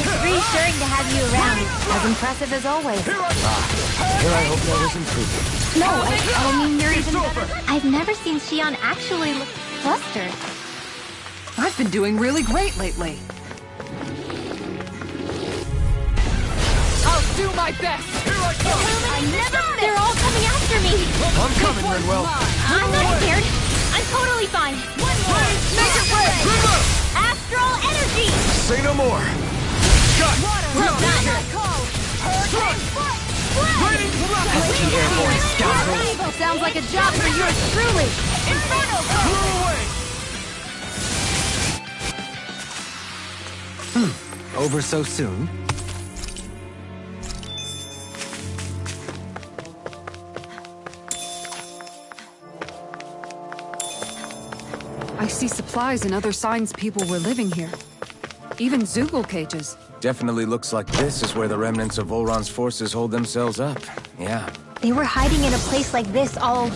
it's reassuring to have you around. As impressive as always. Here I hope there was improvement. No, I mean you're even better. I've never seen Xion actually look flustered. I've been doing really great lately. I'll do my best! Here I come! They're all coming after me. I'm coming, Rinwell! I'm not scared. I'm totally fine. One more. Make it break! Astral energy. Say no more! Shot! Well done. Pesky airborne scoundrel. Sounds like a job for yours truly. Inferno! Blew away! Over so soon? I see supplies and other signs people were living here. Even Zoogle cages. Definitely looks like this is where the remnants of Volron's forces hold themselves up. Yeah. They were hiding in a place like this all...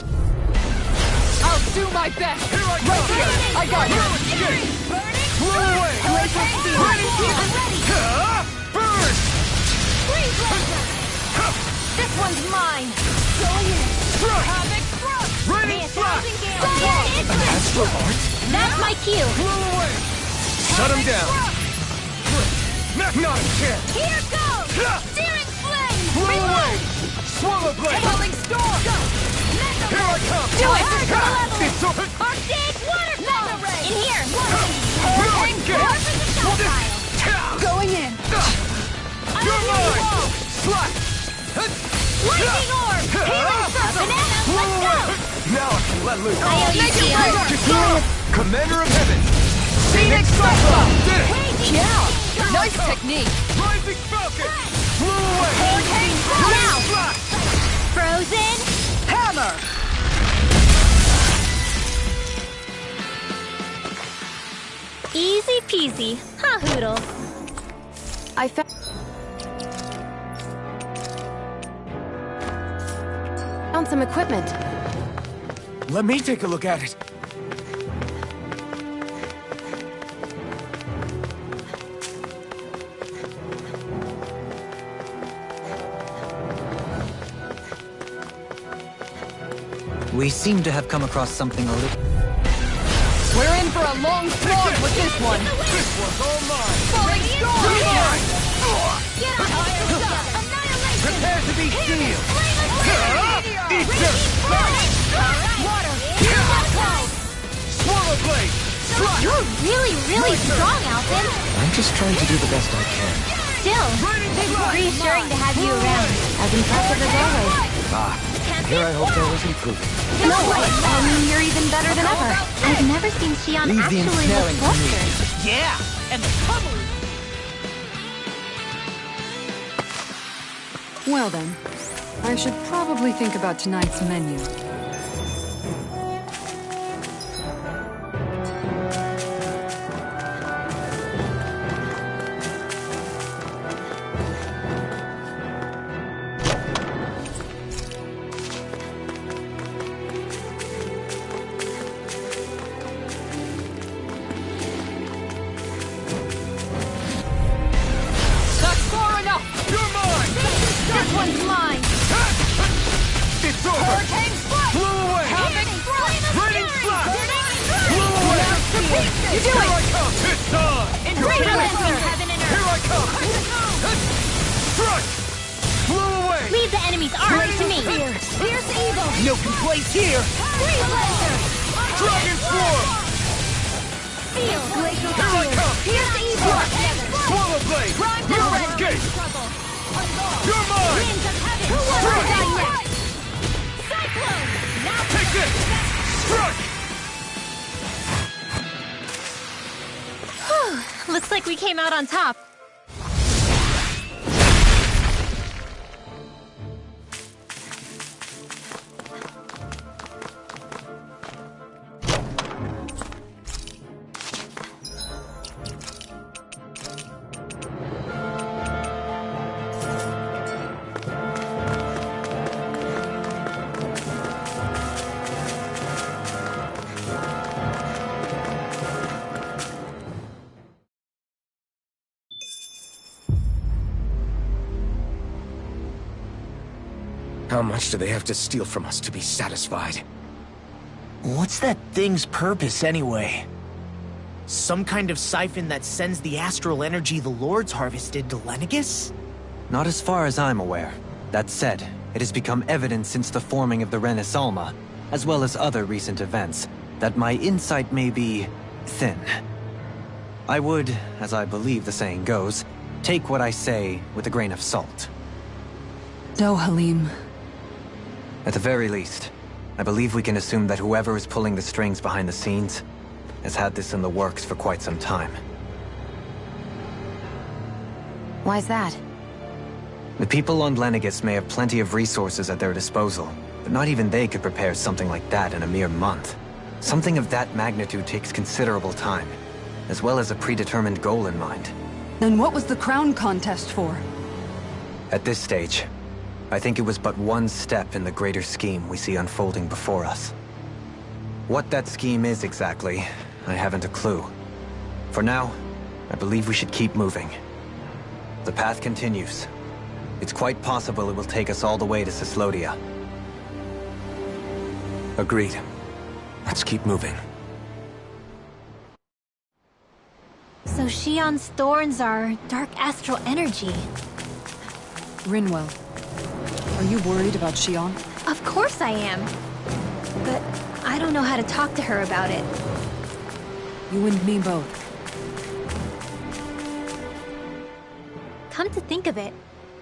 I'll do my best! Right here! I got you! Blew away! I'm ready! Burn! Freeze laser! This one's mine! Going in! Havoc thrust! Raining flash! Astral art? That's my cue! Blew away! Shut him down! Not again! Here goes! Searing flame! Blew away! Swallow blade! Falling storm! Here I come! Do it! Level! It's over! Arctic water mega ray! In here! Hurricane gas! Going in! You're mine! Slash! Lightning orb! Healing circle! Banana, let's go! Now I can let loose! I owe you, Xion. Commander of Heaven! Phoenix Cyclone! Did it! Yeah! Nice technique! Rising Falcon! Blew away! Hurricane Now! Slash! Frozen! Hammer! Easy peasy. Ha, Hoodle. I found some equipment. Let me take a look at it. We seem to have come across something a little... We're in for a long slog with this one! This one's all mine! Falling storm! Get up! Annihilation! Prepare to be sealed! Flame! Eat this! Water! Swallow blade! Slash! You're really strong, Alphen. I'm just trying to do the best I can. Still, reassuring to have you around. As impressive as always. Here I hope there was improvement. No, I mean you're even better than ever. I've never seen Xion Leave the actually look ensnaring to me. flustered. Yeah, and the cover. Well then, I should probably think about tonight's menu. You do it! It's on! Embrace balancing heaven and Here earth! I come! Strike! Blow away! Leave the enemy's army to me! Fierce evil! No complaints here! Free blazer! Dragon Swarm! Feel glacial Here I come! Fierce evil! Swallow Blade! No escape! You're mine! Winds of heaven! Who will Strike! die next? Cyclone! Now Take this! Strike! looks like we came out on top. How much do they have to steal from us to be satisfied? What's that thing's purpose, anyway? Some kind of siphon that sends the astral energy the Lords harvested to Lenegis? Not as far as I'm aware. That said, it has become evident since the forming of the Renis Alma, as well as other recent events, that my insight may be thin. I would, as I believe the saying goes, take what I say with a grain of salt. Dohalim. At the very least, I believe we can assume that whoever is pulling the strings behind the scenes has had this in the works for quite some time. Why's that? The people on Lenegis may have plenty of resources at their disposal, but not even they could prepare something like that in a mere month. Something of that magnitude takes considerable time, as well as a predetermined goal in mind. Then what was the crown contest for? At this stage, I think it was but one step in the greater scheme we see unfolding before us. What that scheme is exactly, I haven't a clue. For now, I believe we should keep moving. The path continues. It's quite possible it will take us all the way to Cyslodia. Agreed. Let's keep moving. So Shion's thorns are dark astral energy. Rinwell. Are you worried about Shion? Of course I am. But I don't know how to talk to her about it. You and me both. Come to think of it,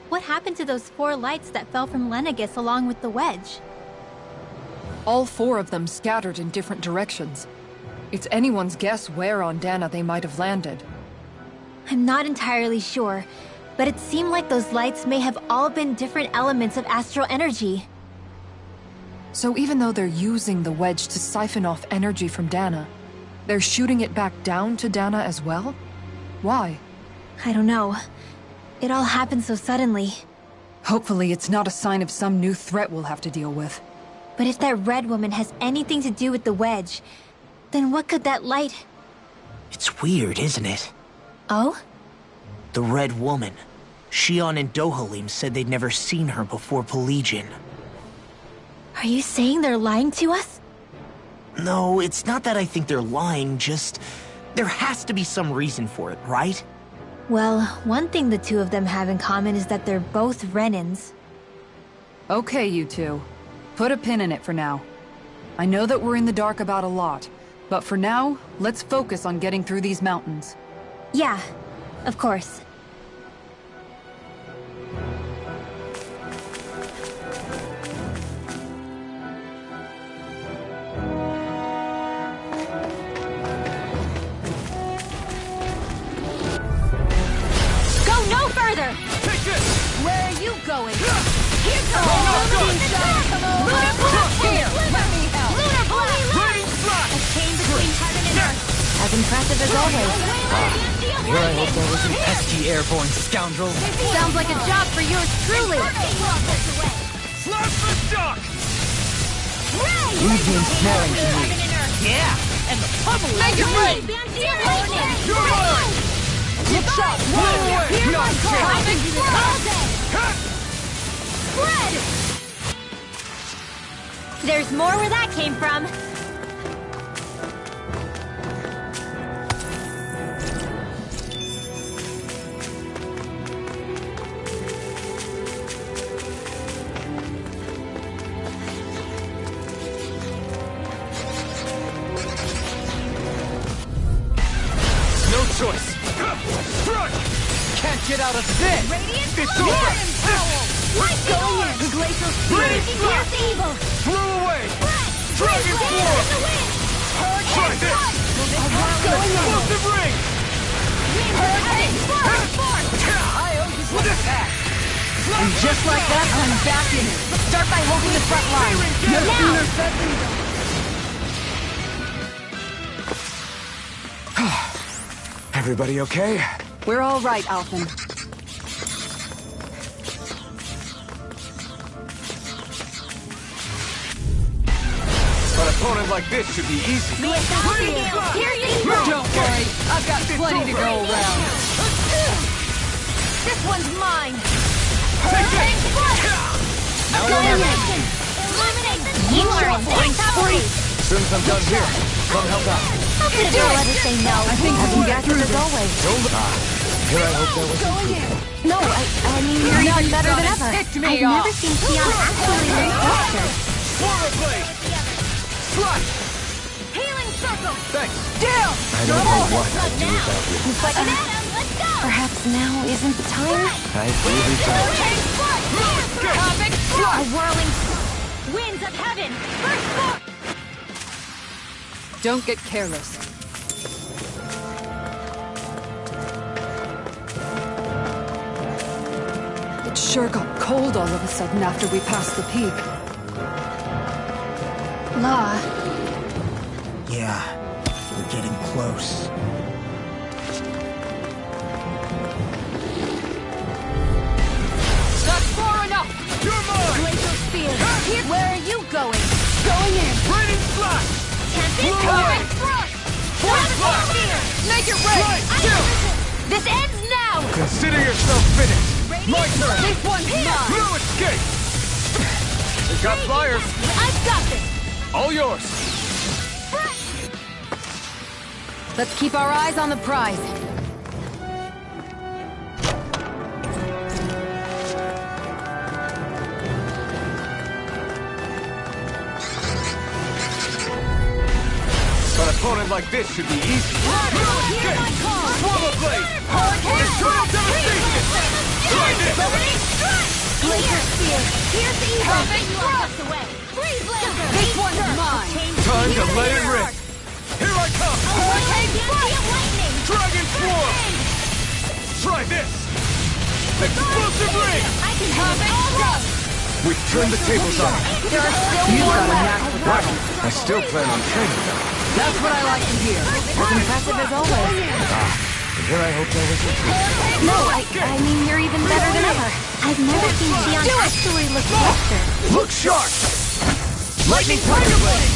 what happened to those 4 lights that fell from Lenegis along with the wedge? All 4 of them scattered in different directions. It's anyone's guess where on Dana they might have landed. I'm not entirely sure, but it seemed like those lights may have all been different elements of astral energy. So even though they're using the wedge to siphon off energy from Dana, they're shooting it back down to Dana as well? Why? I don't know. It all happened so suddenly. Hopefully it's not a sign of some new threat we'll have to deal with. But if that red woman has anything to do with the wedge, then what could that light... It's weird, isn't it? Oh? The Red Woman. Shion and Dohalim said they'd never seen her before Pelegion. Are you saying they're lying to us? No, it's not that I think they're lying, just... there has to be some reason for it, right? Well, one thing the 2 of them have in common is that they're both Renins. Okay, you 2. Put a pin in it for now. I know that we're in the dark about a lot, but for now, let's focus on getting through these mountains. Yeah, of course. Go no further! Take this! Where are you going? Here goes! Lunar Blast! Here, let me help. Lunar Blast! Raining Slash! A chain between heaven and earth. As impressive as always. Here I hope that wasn't pesky airborne scoundrel. Sounds like a job for yours truly. Slash the shock! Leave the ensnaring to me. Yeah, and the pummel. Make it rain! You're mine! Look sharp! Blow away! Here's my call! I'm exploded! Cut! Spread! There's more where that came from. choice. Strike! Can't get out of this! Radiant It's Blow! over. Lightning Orb! The Glacial Spear! Pierce Evil! Flew away! Dragon Blaze Form! in the wind! Try Hurricane this! Thrust! Explosive ring! Hurricane Thrust! I owe you one back! And just like that, I'm back in it! Start by holding the front line! No sooner said than done! Everybody okay? We're all right, Alphen. An opponent like this should be easy. Pierce Evil! Don't worry, I've got plenty to go around. This one's mine! Take Hurricane it! Thrust! Annihilation! Illuminate the You are in free! As soon as I'm done here, come help out. How could you let us say no? I think we can get through as always. Here, I hope that wasn't true. No, I mean, you're Now even you've better done than it. ever. Ticked me I've off. never seen Sion actually move faster. Swallow Blade! Strike! Healing Circle! Thanks. Down! I don't know what I'd do without you. It's like, Let's go! perhaps now isn't the time? I really don't. Hurricane Thrust! Comic A Thrust! whirling winds of heaven! First blow! Don't get careless. It sure got cold all of a sudden after we passed the peak. La, Yeah, we're getting close. That's far enough! You're mine! Glacial Spear! Where are you going? Going in! Raining Flash! Can't be Blue covered! away. Thrust! Force Gravity Blast! Spear! Make it rain! I resist! This ends now! Consider yourself finished! My turn! This one's mine! No escape! We got flyers! I've got this! All yours! Let's keep our eyes on the prize. An opponent like this should be easy. No escape! Swallow Blade! Destroy devastation! Try this! Glacial Spear! Pierce Evil! You are just away! Freeze Blazer! This one's mine! Time to let it rip! Here I come! Hurricane Lightning! Dragon Swarm! Try this! Explosive ring! I can have it all! We've turned the tables on it. There are still you've more got a left! knack for that. I still plan on training though. That's what I like to hear. As impressive as always. And here I hope that wasn't true. No, I mean, you're even better than ever. I've never seen Sion actually look faster. Look sharp! Lightning Tiger Blade!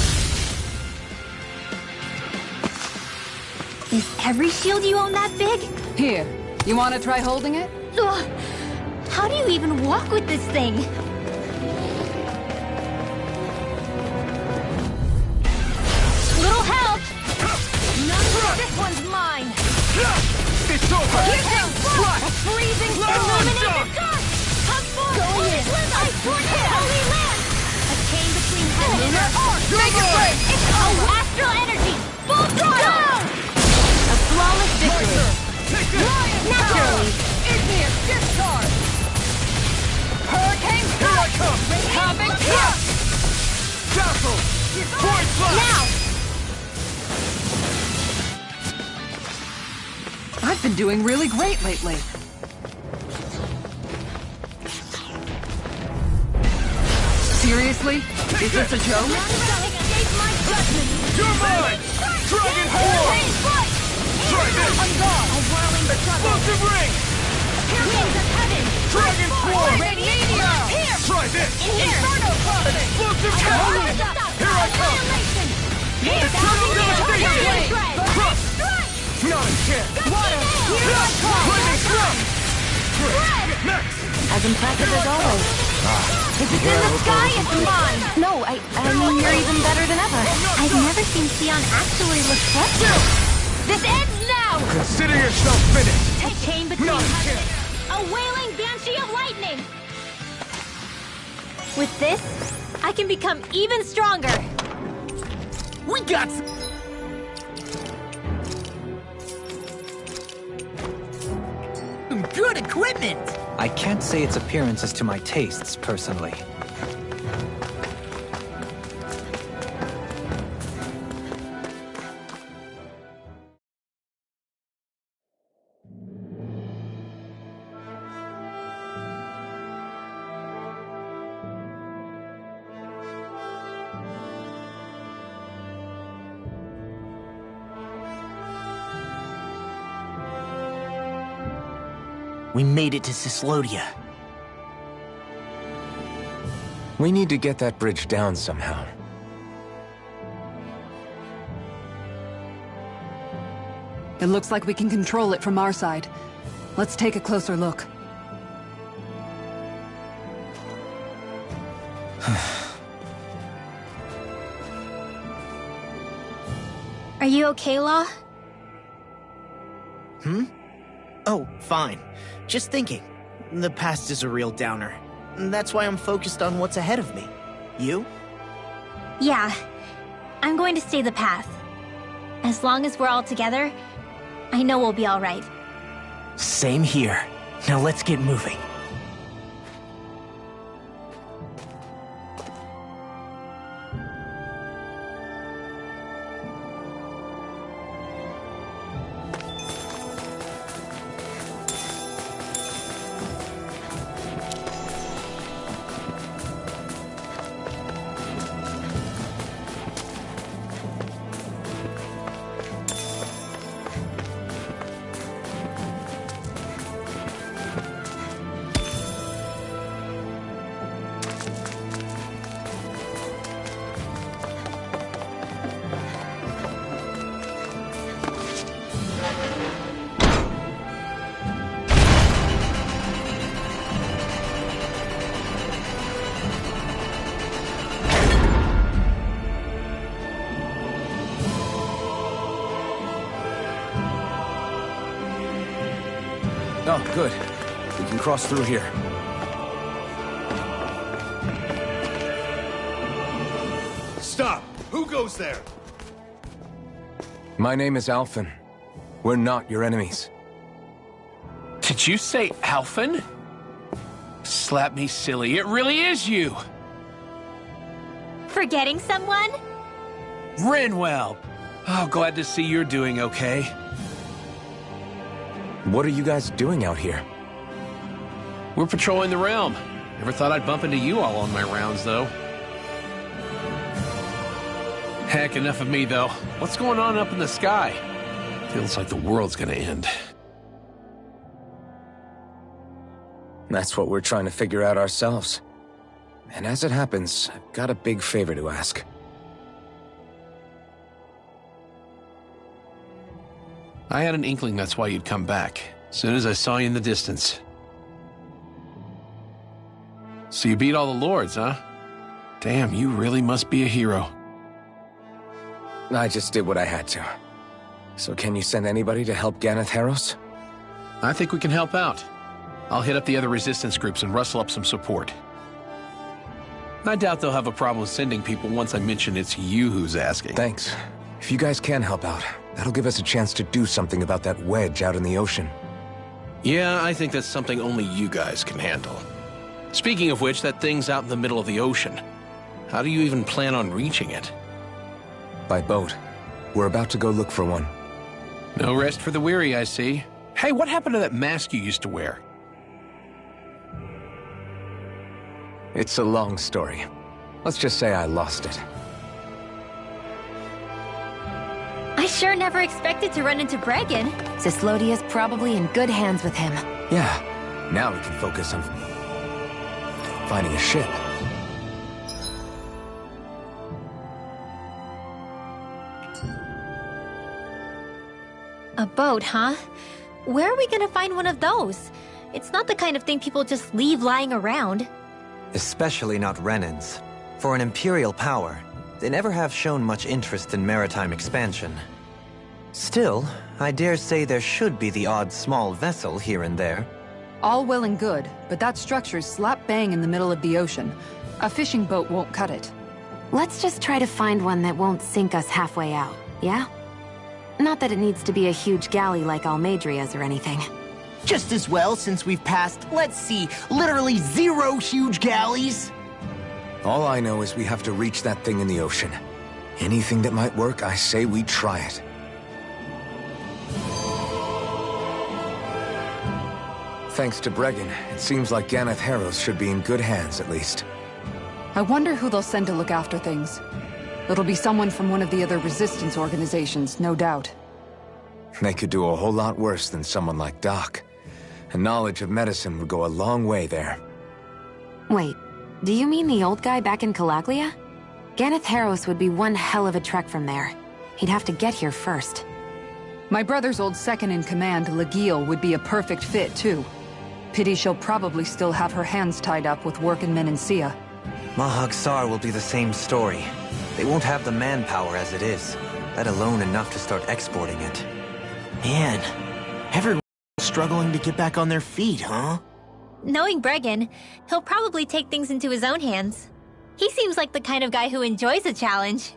Is every shield you own that big? here. You want to try holding it? Ugh. How do you even walk with this thing? Little help! This one's mine! It's over! A freezing illuminated dust! Come forth! Holy Ice Vortex! Holy Land! A chain between heaven and earth! Make it rain! It's astral energy! Full throttle! A flawless victory. Take this! Naturally! Igneous discharge! Hurricane Here I come! Comic Thrust! Dazzle! Void Blast! Now! I've been doing really great lately. Seriously? Is this a joke? Escape my judgment! You're mine! Dragon Form! Try this! A whirling struggle! Explosive ring! Winds of heaven! Dragon Form! Radiation! Here! Try this! Inferno Pulse! Explosive Holy ring! stop! Here I come! Annihilation! Eternal devastation! Strike! Crush! Strike! Not a chance! Water! Here I come! Lightning Strike! Next! As impressive as always. If it's in the sky, it's mine! No, I mean, you're even better than ever. I've never seen Sion actually look faster. This ends now! Consider yourself finished! A chain between Not a heaven chance! a wailing banshee of lightning! With this, I can become even stronger! We got good equipment! I can't say its appearance is to my tastes, personally. We made it to Cyslodia. We need to get that bridge down somehow. It looks like we can control it from our side. Let's take a closer look. Are you okay, Law? Oh, fine. Just thinking. The past is a real downer. That's why I'm focused on what's ahead of me. You? Yeah. I'm going to stay the path. As long as we're all together, I know we'll be alright. Same here. Now let's get moving. Oh, good. We can cross through here. Stop! Who goes there? My name is Alphen. We're not your enemies. Did you say Alphen? Slap me silly, it really is you! Forgetting someone? Rinwell! Oh, glad to see you're doing okay. What are you guys doing out here? We're patrolling the realm. Never thought I'd bump into you all on my rounds, though. Heck, enough of me, though. What's going on up in the sky? Feels like the world's gonna end. That's what we're trying to figure out ourselves. And as it happens, I've got a big favor to ask. I had an inkling that's why you'd come back. As soon as I saw you in the distance. So you beat all the lords, huh? Damn, you really must be a hero. I just did what I had to. So can you send anybody to help Ganeth Heros? I think we can help out. I'll hit up the other resistance groups and rustle up some support. I doubt they'll have a problem sending people once I mention it's you who's asking. Thanks. If you guys can help out, that'll give us a chance to do something about that wedge out in the ocean. Yeah, I think that's something only you guys can handle. Speaking of which, that thing's out in the middle of the ocean. How do you even plan on reaching it? By boat. We're about to go look for one. No rest for the weary, I see. Hey, what happened to that mask you used to wear? It's a long story. Let's just say I lost it. I sure never expected to run into Bregan. Cyslodia's probably in good hands with him. Yeah, now we can focus on finding a ship. A boat, huh? Where are we gonna find one of those? It's not the kind of thing people just leave lying around. Especially not Renans. For an Imperial power, they never have shown much interest in maritime expansion. Still, I dare say there should be the odd small vessel here and there. All well and good, but that structure's slap bang in the middle of the ocean. A fishing boat won't cut it. Let's just try to find one that won't sink us halfway out, yeah? Not that it needs to be a huge galley like Almeidria's or anything. Just as well since we've passed, let's see, literally 0 huge galleys. All I know is we have to reach that thing in the ocean. Anything that might work, I say we try it. Thanks to Bregan, it seems like Ganeth Harrows should be in good hands, at least. I wonder who they'll send to look after things. It'll be someone from one of the other resistance organizations, no doubt. They could do a whole lot worse than someone like Doc. A knowledge of medicine would go a long way there. Wait, do you mean the old guy back in Calaglia? Ganeth Harrows would be one hell of a trek from there. He'd have to get here first. My brother's old second-in-command, Legil, would be a perfect fit, too. Pity she'll probably still have her hands tied up with work in Menancia. Mahag Saar will be the same story. They won't have the manpower as it is, let alone enough to start exporting it. Man, everyone's struggling to get back on their feet, huh? Knowing Bregan, he'll probably take things into his own hands. He seems like the kind of guy who enjoys a challenge.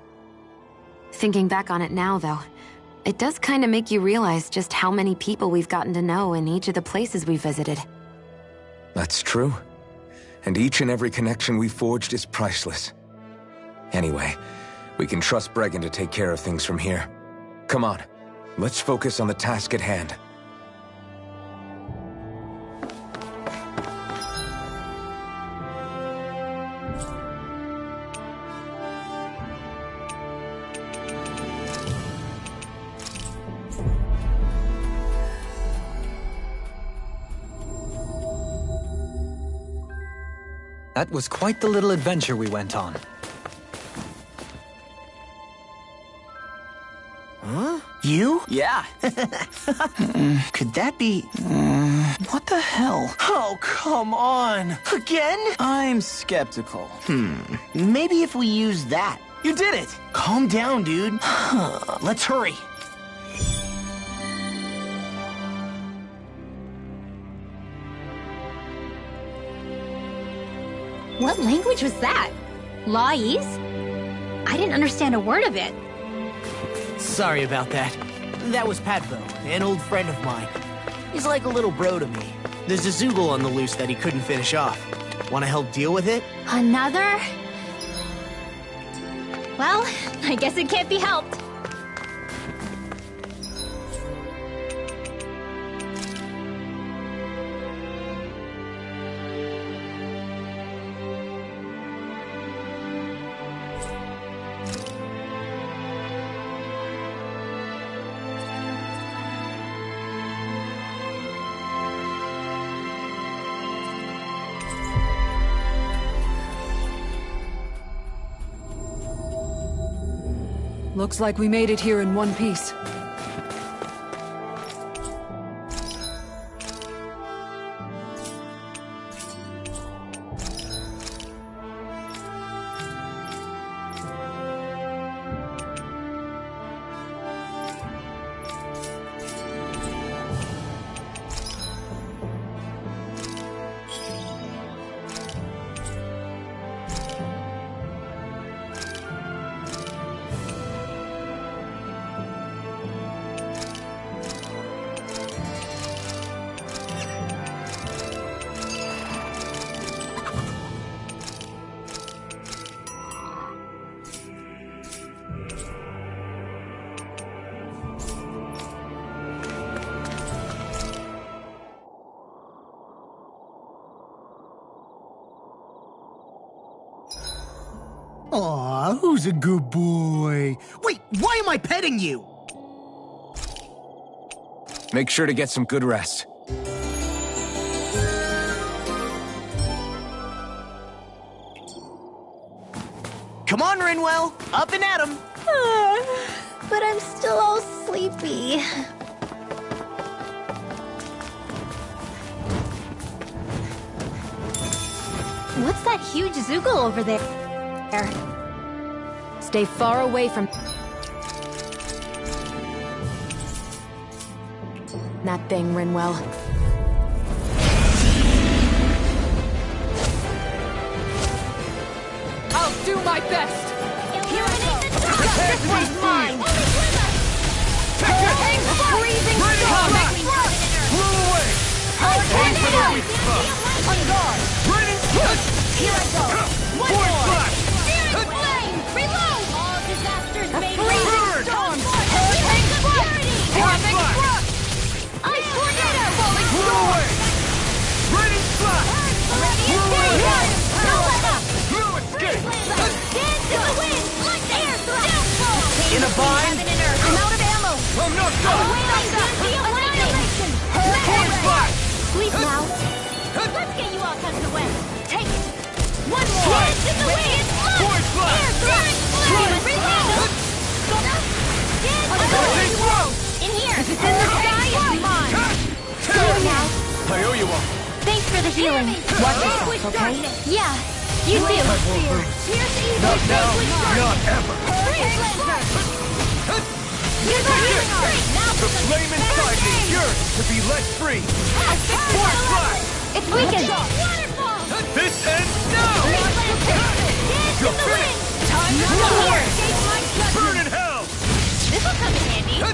Thinking back on it now, though, it does kind of make you realize just how many people we've gotten to know in each of the places we visited. That's true. And each and every connection we forged is priceless. Anyway, we can trust Bregan to take care of things from here. Come on, let's focus on the task at hand. That was quite the little adventure we went on. Huh? You? Yeah. Could that be... What the hell? Oh, come on. Again? I'm skeptical. Maybe if we use that. You did it! Calm down, dude. Let's hurry. What language was that? Lawese? I didn't understand a word of it. Sorry about that. That was Padvo, an old friend of mine. He's like a little bro to me. There's a Zoogle on the loose that he couldn't finish off. Want to help deal with it? Another? Well, I guess it can't be helped. Looks like we made it here in one piece. Aw, who's a good boy? Wait, why am I petting you? Make sure to get some good rest. Come on, Rinwell, up and at 'em. But I'm still all sleepy. What's that huge Zoogle over there? Stay far away from that thing, Rinwell. I'll do my best! Here I go! This one's mine! Only with us! Take it! Freezing Ready, storm! combat! Blew away! I'm not done! Force Flash! Sleep now. Let's get you all tucked away. Take it. One more. Dance in the wind. Force Flash! In here. If it's in the sky, it's mine. Go now. I owe you one. Thanks for the healing. Watch yourself, okay? Yeah, you do. Not now, not ever. Use the healing art. The flame inside me yearns to be let free. Force Flash! It's weakened. Waterfall. This ends now! Dance in the wind. Time to here. Burn in hell! This'll come in handy. You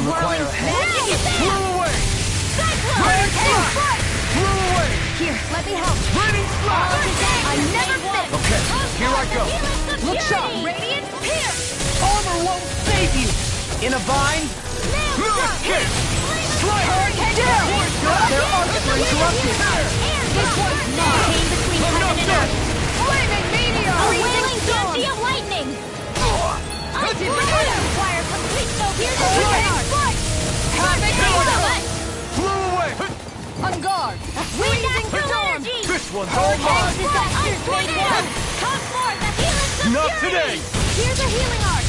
require a hand. Magic is Blew there. away! Cyclone. Raining Flash! Blew away! Here, let me help. Raining Flash! I never miss. Okay, here I go. Look sharp. Radiant Pierce. Armor won't save you! In a vine? Escape! Their arcs are interrupted! This one's not. Came between heaven and earth. Flaming meteor! A wailing banshee of lightning. I did require complete focus. Here's the Blew away! On guard! wind astral energy. This one's all mine! This is the unpointed one. Come forth, the healing of Not fury. today. Here's a healing art.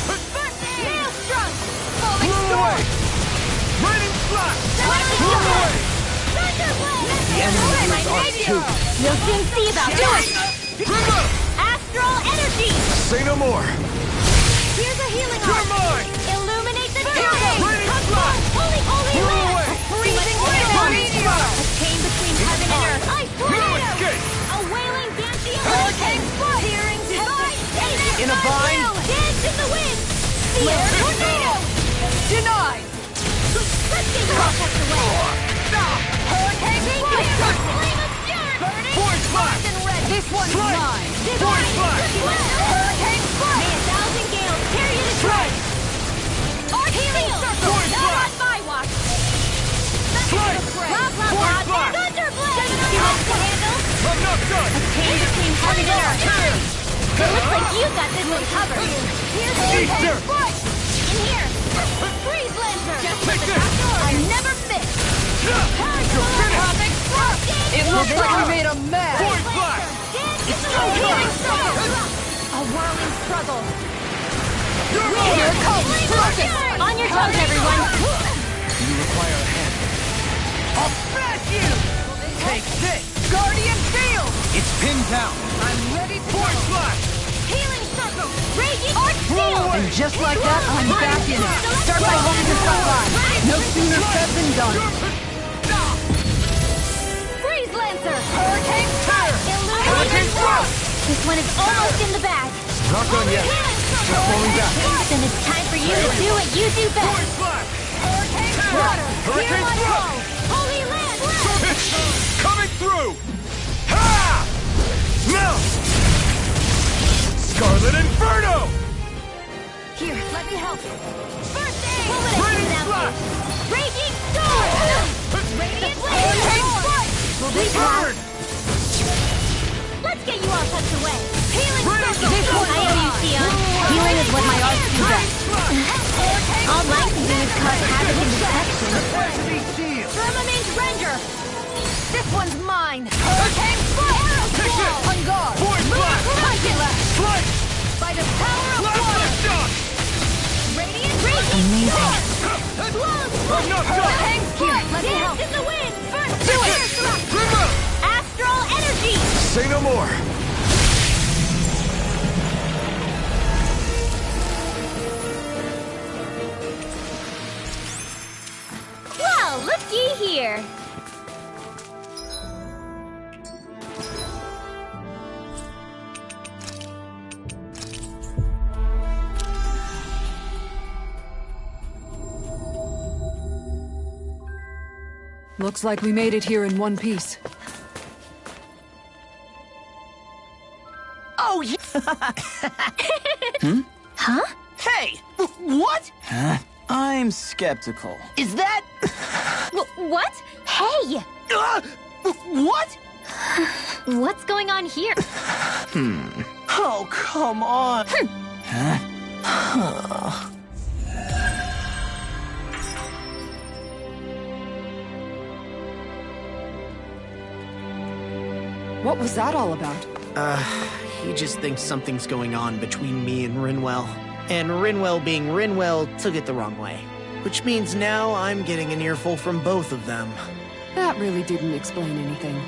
First aid. Maelstrom. Falling Blew storm. away! Raining Flash! Lightning Blew storm. away! Thunderblade. The enemy used ours too. We'll soon see about that. Grimma! Astral energy. Say no more! Here's a healing You're art. mine! Illuminate the Raining darkness. Come Flash. forth, holy, holy Blew land. away. Freezing Raining Flash! A chain between heaven and earth. I No tornado. escape! A wailing banshee of Hurricane lightning. Tearing divine stages. In a vine? Dance in the wind. Feel tornado. Denied! Let's get you all tucked away. Hurricane fire. Flame of fury. Burning. Force Flash! And red. This one's Strike. mine! Force Flash! Hurricane fire. May 1,000 gales carry you to Strike! Arc healing circle. Force Not Flash. on my watch. Strike! Blah, blah, Force blah. Flash. Thunderblade. Too much to handle. I'm not done! Chain between heaven and earth. It looks like you got this one covered. Here's Easter. In here. Freeze Lancer. Just Take like the this. back door. I never miss. You're finished! It looks like we made a mess! Force Flash! It's healing circle. A whirling struggle. You're Here mine! comes Focus! On your toes, everyone. You require a hand. I'll smash you! Take this! Guardian Field! It's pinned down. I'm ready to Force Flash! Healing circle. Raging arc Blew field. away! And just like that, I'm back in it. Start by holding the front line. No sooner said than done. Freeze Lancer. Hurricane fire! Illuminated Flash. This one is almost in the bag. Not done yet. Healing circle. Not falling back. Then it's time for you to do what you do best. Force Flash! Hurricane water. Hurricane Hear my Flash. call. Holy land. Coming through! Ha! Now! Scarlet Inferno! Here, let me help. First aid. Pull it Raining down. Flash! Raging storm. Radiant Hurricane Flash. Will this Burn! Let's get you all tucked away. Healing Raining circle. Flash! I owe you, Theon. Healing is what my arts do best. All I can do is cause havoc and detection. Firmament Render. This one's mine. Hurricane Fire. Take it! On guard. Force Flash! Dracula. Strike! By the power of Blast water. the shot! Radiant Raging Storm. I'm not done! Here, let me help. In the wind. First do it. Grimma! Astral energy. Say no more! Well, looky here. Looks like we made it here in one piece. Oh, yeah! Huh? Hey! What? Huh? I'm skeptical. Is that... What? Hey! What? What's going on here? Oh, come on! What was that all about? He just thinks something's going on between me and Rinwell. And Rinwell being Rinwell took it the wrong way. Which means now I'm getting an earful from both of them. That really didn't explain anything.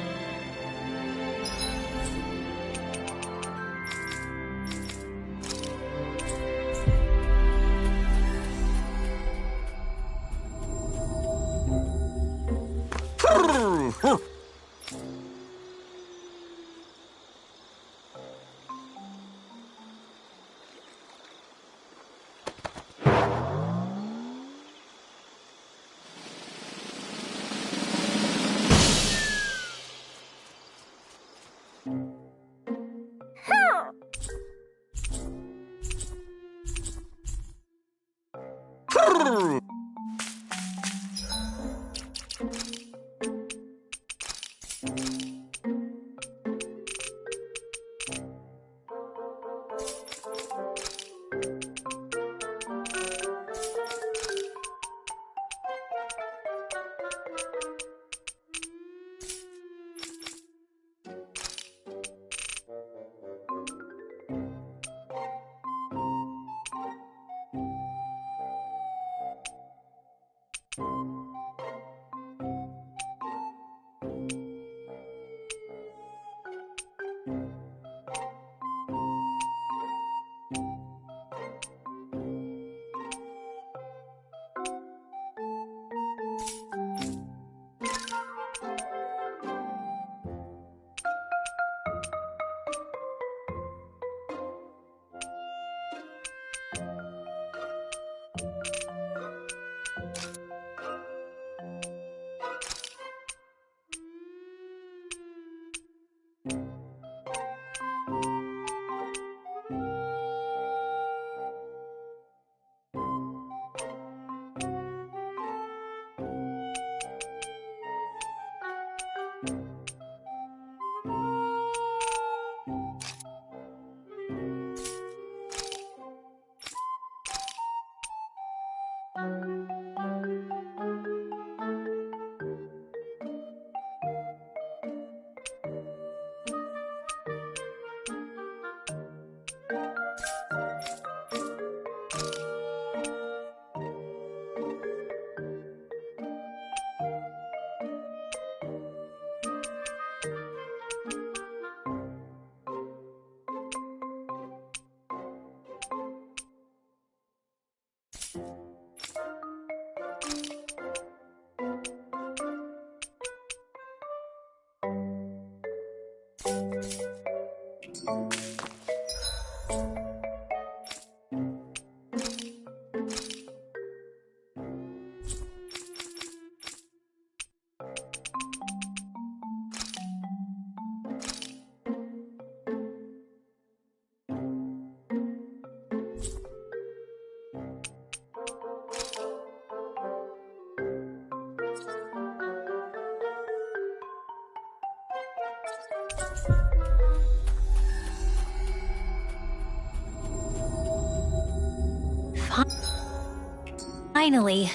Finally.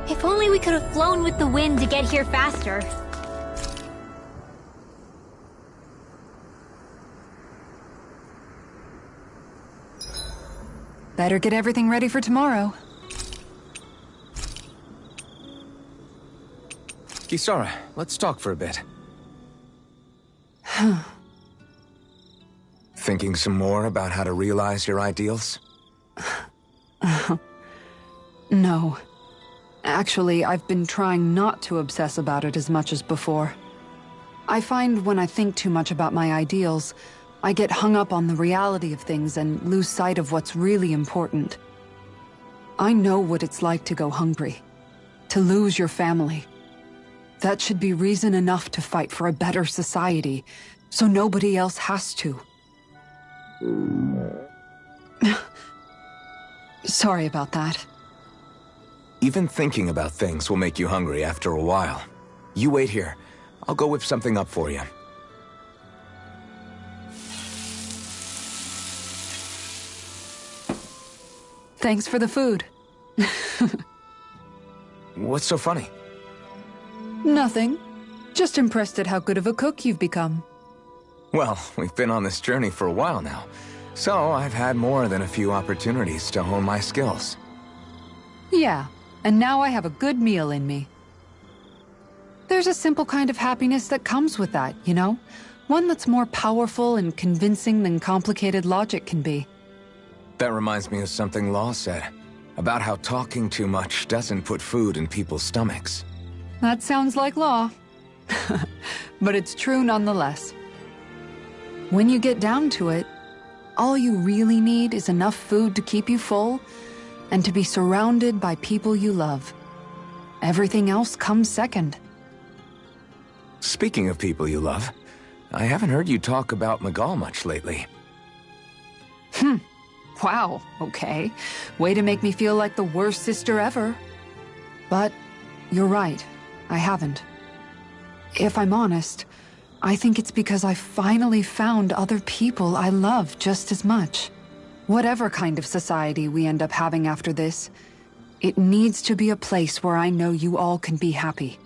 If only we could have flown with the wind to get here faster. Better get everything ready for tomorrow. Kisara, let's talk for a bit. Thinking some more about how to realize your ideals? No. Actually, I've been trying not to obsess about it as much as before. I find when I think too much about my ideals, I get hung up on the reality of things and lose sight of what's really important. I know what it's like to go hungry, to lose your family. That should be reason enough to fight for a better society, so nobody else has to. Sorry about that. Even thinking about things will make you hungry after a while. You wait here. I'll go whip something up for you. Thanks for the food. What's so funny? Nothing. Just impressed at how good of a cook you've become. Well, we've been on this journey for a while now, so I've had more than a few opportunities to hone my skills. Yeah, and now I have a good meal in me. There's a simple kind of happiness that comes with that, you know? One that's more powerful and convincing than complicated logic can be. That reminds me of something Law said, about how talking too much doesn't put food in people's stomachs. That sounds like Law. But it's true nonetheless. When you get down to it, all you really need is enough food to keep you full and to be surrounded by people you love. Everything else comes second. Speaking of people you love, I haven't heard you talk about Miguel much lately. Wow, okay. Way to make me feel like the worst sister ever. But you're right, I haven't. If I'm honest, I think it's because I finally found other people I love just as much. Whatever kind of society we end up having after this, it needs to be a place where I know you all can be happy.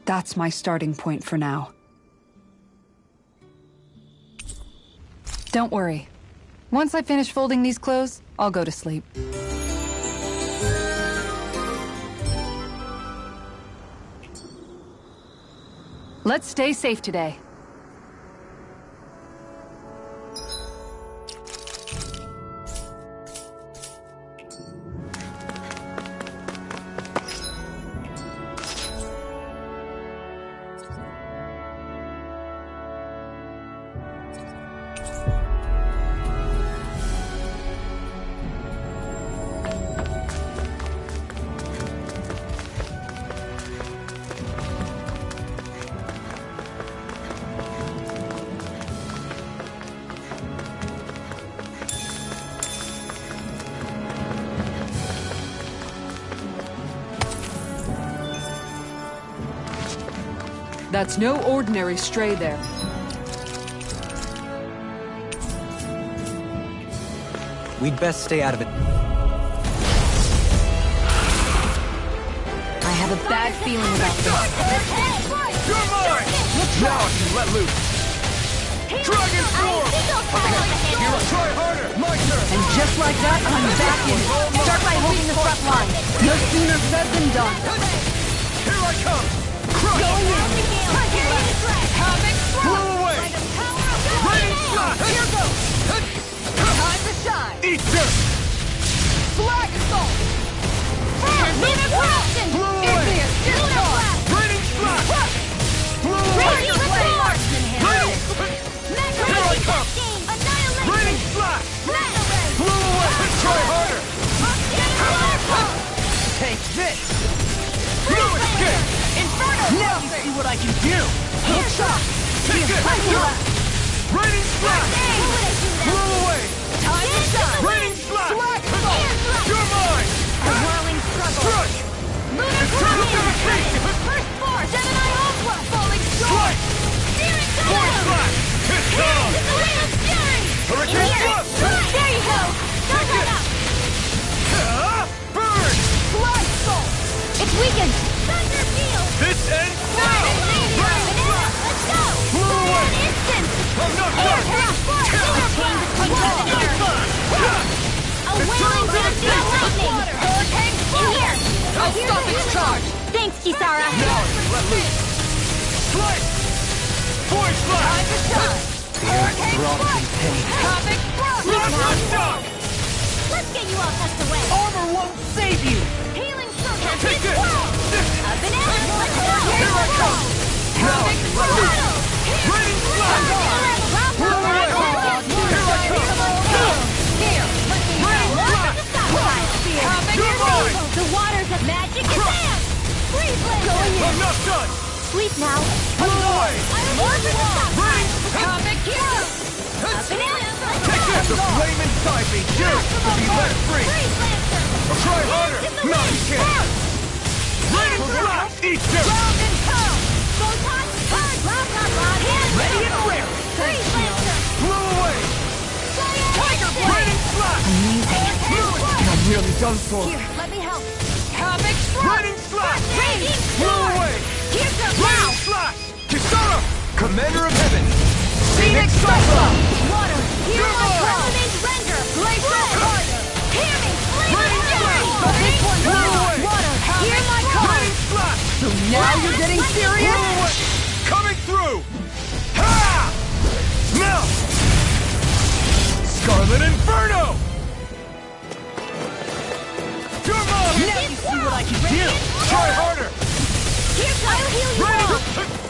That's my starting point for now. Don't worry. Once I finish folding these clothes, I'll go to sleep. Let's stay safe today. That's no ordinary stray there. We'd best stay out of it. I have a bad feeling about this. You're mine! Now I can let loose. Dragon Form! Here, try harder! My turn! And just like that, I'm back in it. Start by holding the front line. No sooner said than done. Here I come! Crush! Going in. Havoc! Blow away! Raining shot! Here goes! Time to shine! Eat dirt! Flag assault! Lunar Corruption! Blow away! Lunar Blast! Raining slash! Blow away! Raging Sword! Here I come! Raining slash! Blow away! Try harder! Take this! No escape! Inferno! Now you see what I can do! Hook shot! Take this! Raining slash! Blow away! Time to shine! Raining slash! Flag assault! You're mine! A whirling struggle! Crush! Lunar Eternal Corruption! devastation! First force! Gemini Ultra! Falling storm! Slice! Steering Force tornado! slash! Hit down! Into the wing of fury! Hurricane thrust! There you go! Start that up! Burn! Flag assault! It's weakened! Thunder field! This ends now! Let's go! Blow away! Instant! I'm not Air done! Terra Force! Lunar Blast! A wailing dancing lightning! Hurricane In here! I'll stop its charge! Thanks, Kisara! Now I can let loose! Slice! Void Time to slash! shine! Hurricane throbs in pain. Havoc thrust! Plasma shock! Let's get you all tucked away! Armor won't save you! Healing circle! Take this! A banana! Let's go! Here I come! Now I can let loose! Raining slash! Blow away! Here I come! Here! Raining slash! Havoc You're mine! The waters of magic advance! Freeze laser! I'm not done! Sleep now! Blow away! More for the stop! Raining! Havoc here! A banana! Let's Take go! this! The flame inside me! You! To be let free! Freeze lancer! Try harder! No, you can't! Raining slash! Eat dirt! Ground and pound! Photon charge! Ready and ready! Freeze lancer! Blow away! Tiger blade! Raining slash! Amazing. Fluid! And I'm Nearly done for. Here, let me help. Havoc Lightning slash! Raging Blow sword! away! Here's the Lightning now! slash! Kisara! Commander of Heaven! Phoenix Cyclone! Water! Hear my Go! Permanent Render! Glacial Fire! Hear me! Flaming Fury! But this one's Blow mine! away! Water! Hear my call! Lightning slash! So now you're getting serious? Blow away! Coming through! Ha! Now! Scarlet Inferno! You're mine! Now you see what I can do! Try harder! Here's I'll heal you Ready? all!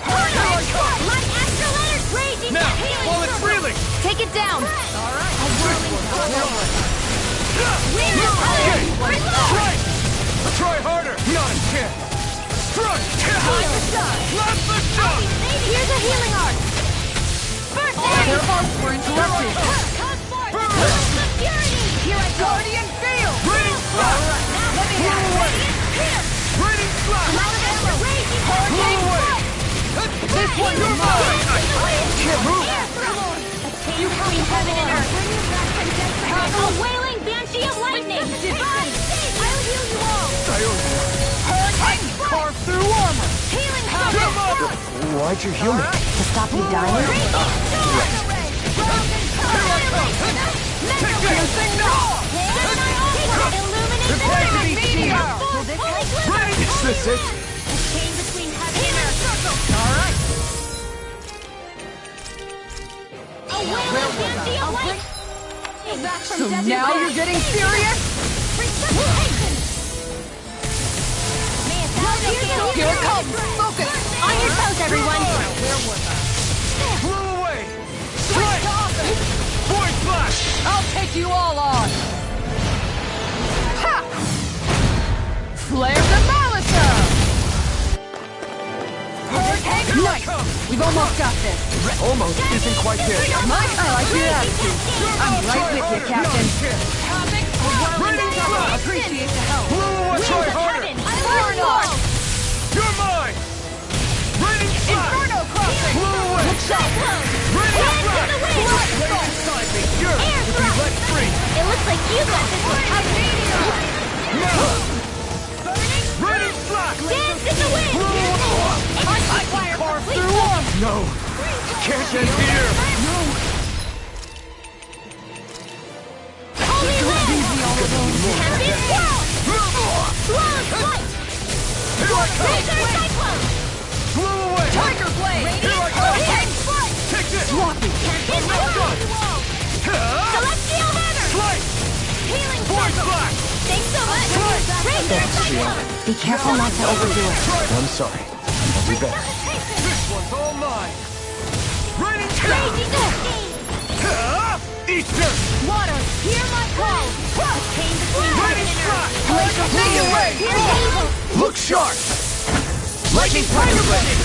Permanent Sword! Light Astral Energy! Raging Now, healing while it's circle. reeling! Take it down! Alright! A whirling circle! Win Okay, this! strike! Try harder! Not a chance! Strike! Blast the shot! Here's a healing arc! First aid! Their arms were interrupted! Come forth! The purity! Here I go! Guardian Field! Raining slash! Let me Blow away! Here! Raining slash! Out of ammo! Raging Blow hurricane! away! This one's You're mine! mine! Can't move! You between heaven and earth! A wailing banshee of lightning! Divine! I'll heal you all! Hurricane carve through armor! Healing Come circle! on! Why'd you heal me? To stop you dying? Piercing Gnaw! Is this it? So now you're getting serious? Here it comes! Focus! On your toes, everyone! Blow away! Strike! Void flash! I'll take you all on! Ha! Flare the Molotov! Hurricane Light! We've almost got this! Almost isn't quite there. I like your attitude. I'm right with you, Captain. Havoc! Raining slash! Appreciate the help. Blow away! Try harder! Inferno! You're mine! Raining slash! Inferno crossing! Blow away! Raining slash! Stay inside me! You're to be let free! It looks like you got this one. Now! Raining slash! Dance in the wind! Fire Carve complete. through armor! No! Can't get here! Holy wind! Tempest Swirl! Flawless flight! Here I come! Razor Cyclone! Blow away! Tiger Blade! Here I come! Hurricane Flight! Take this! Sloppy! Tempest Swirl! Celestial Banner! Slice! Healing Void Circle! flash! Thanks so much! Razor Cyclone! Be careful not to overdo it. I'm sorry. I'll do better. This one's all mine! Raining slash! Raging Easter! Water! Hear my call! Came between heaven Raining and earth! slash! Take it away! Here's evil! Look sharp! Lightning Tiger Blade!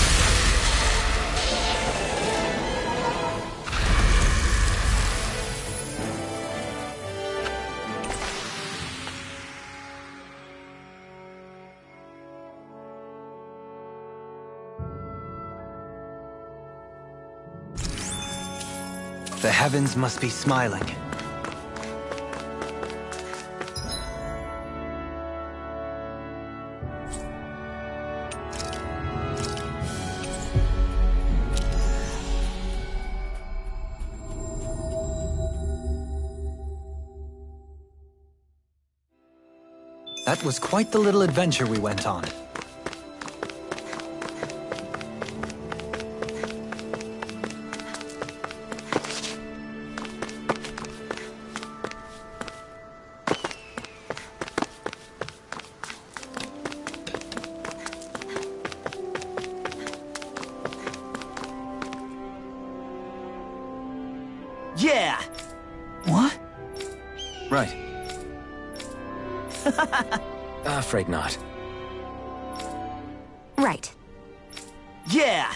The heavens must be smiling. That was quite the little adventure we went on. Yeah! What? Right. Afraid not. Right. Yeah!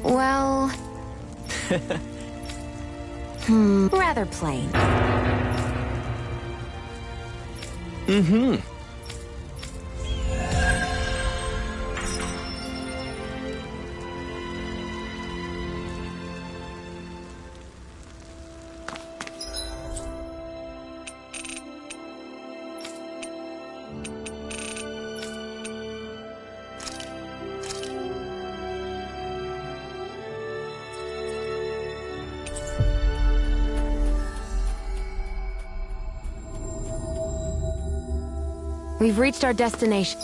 Well... Rather plain. Mm-hmm. We've reached our destination.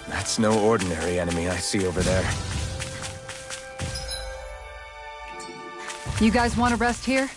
That's no ordinary enemy I see over there. You guys want to rest here?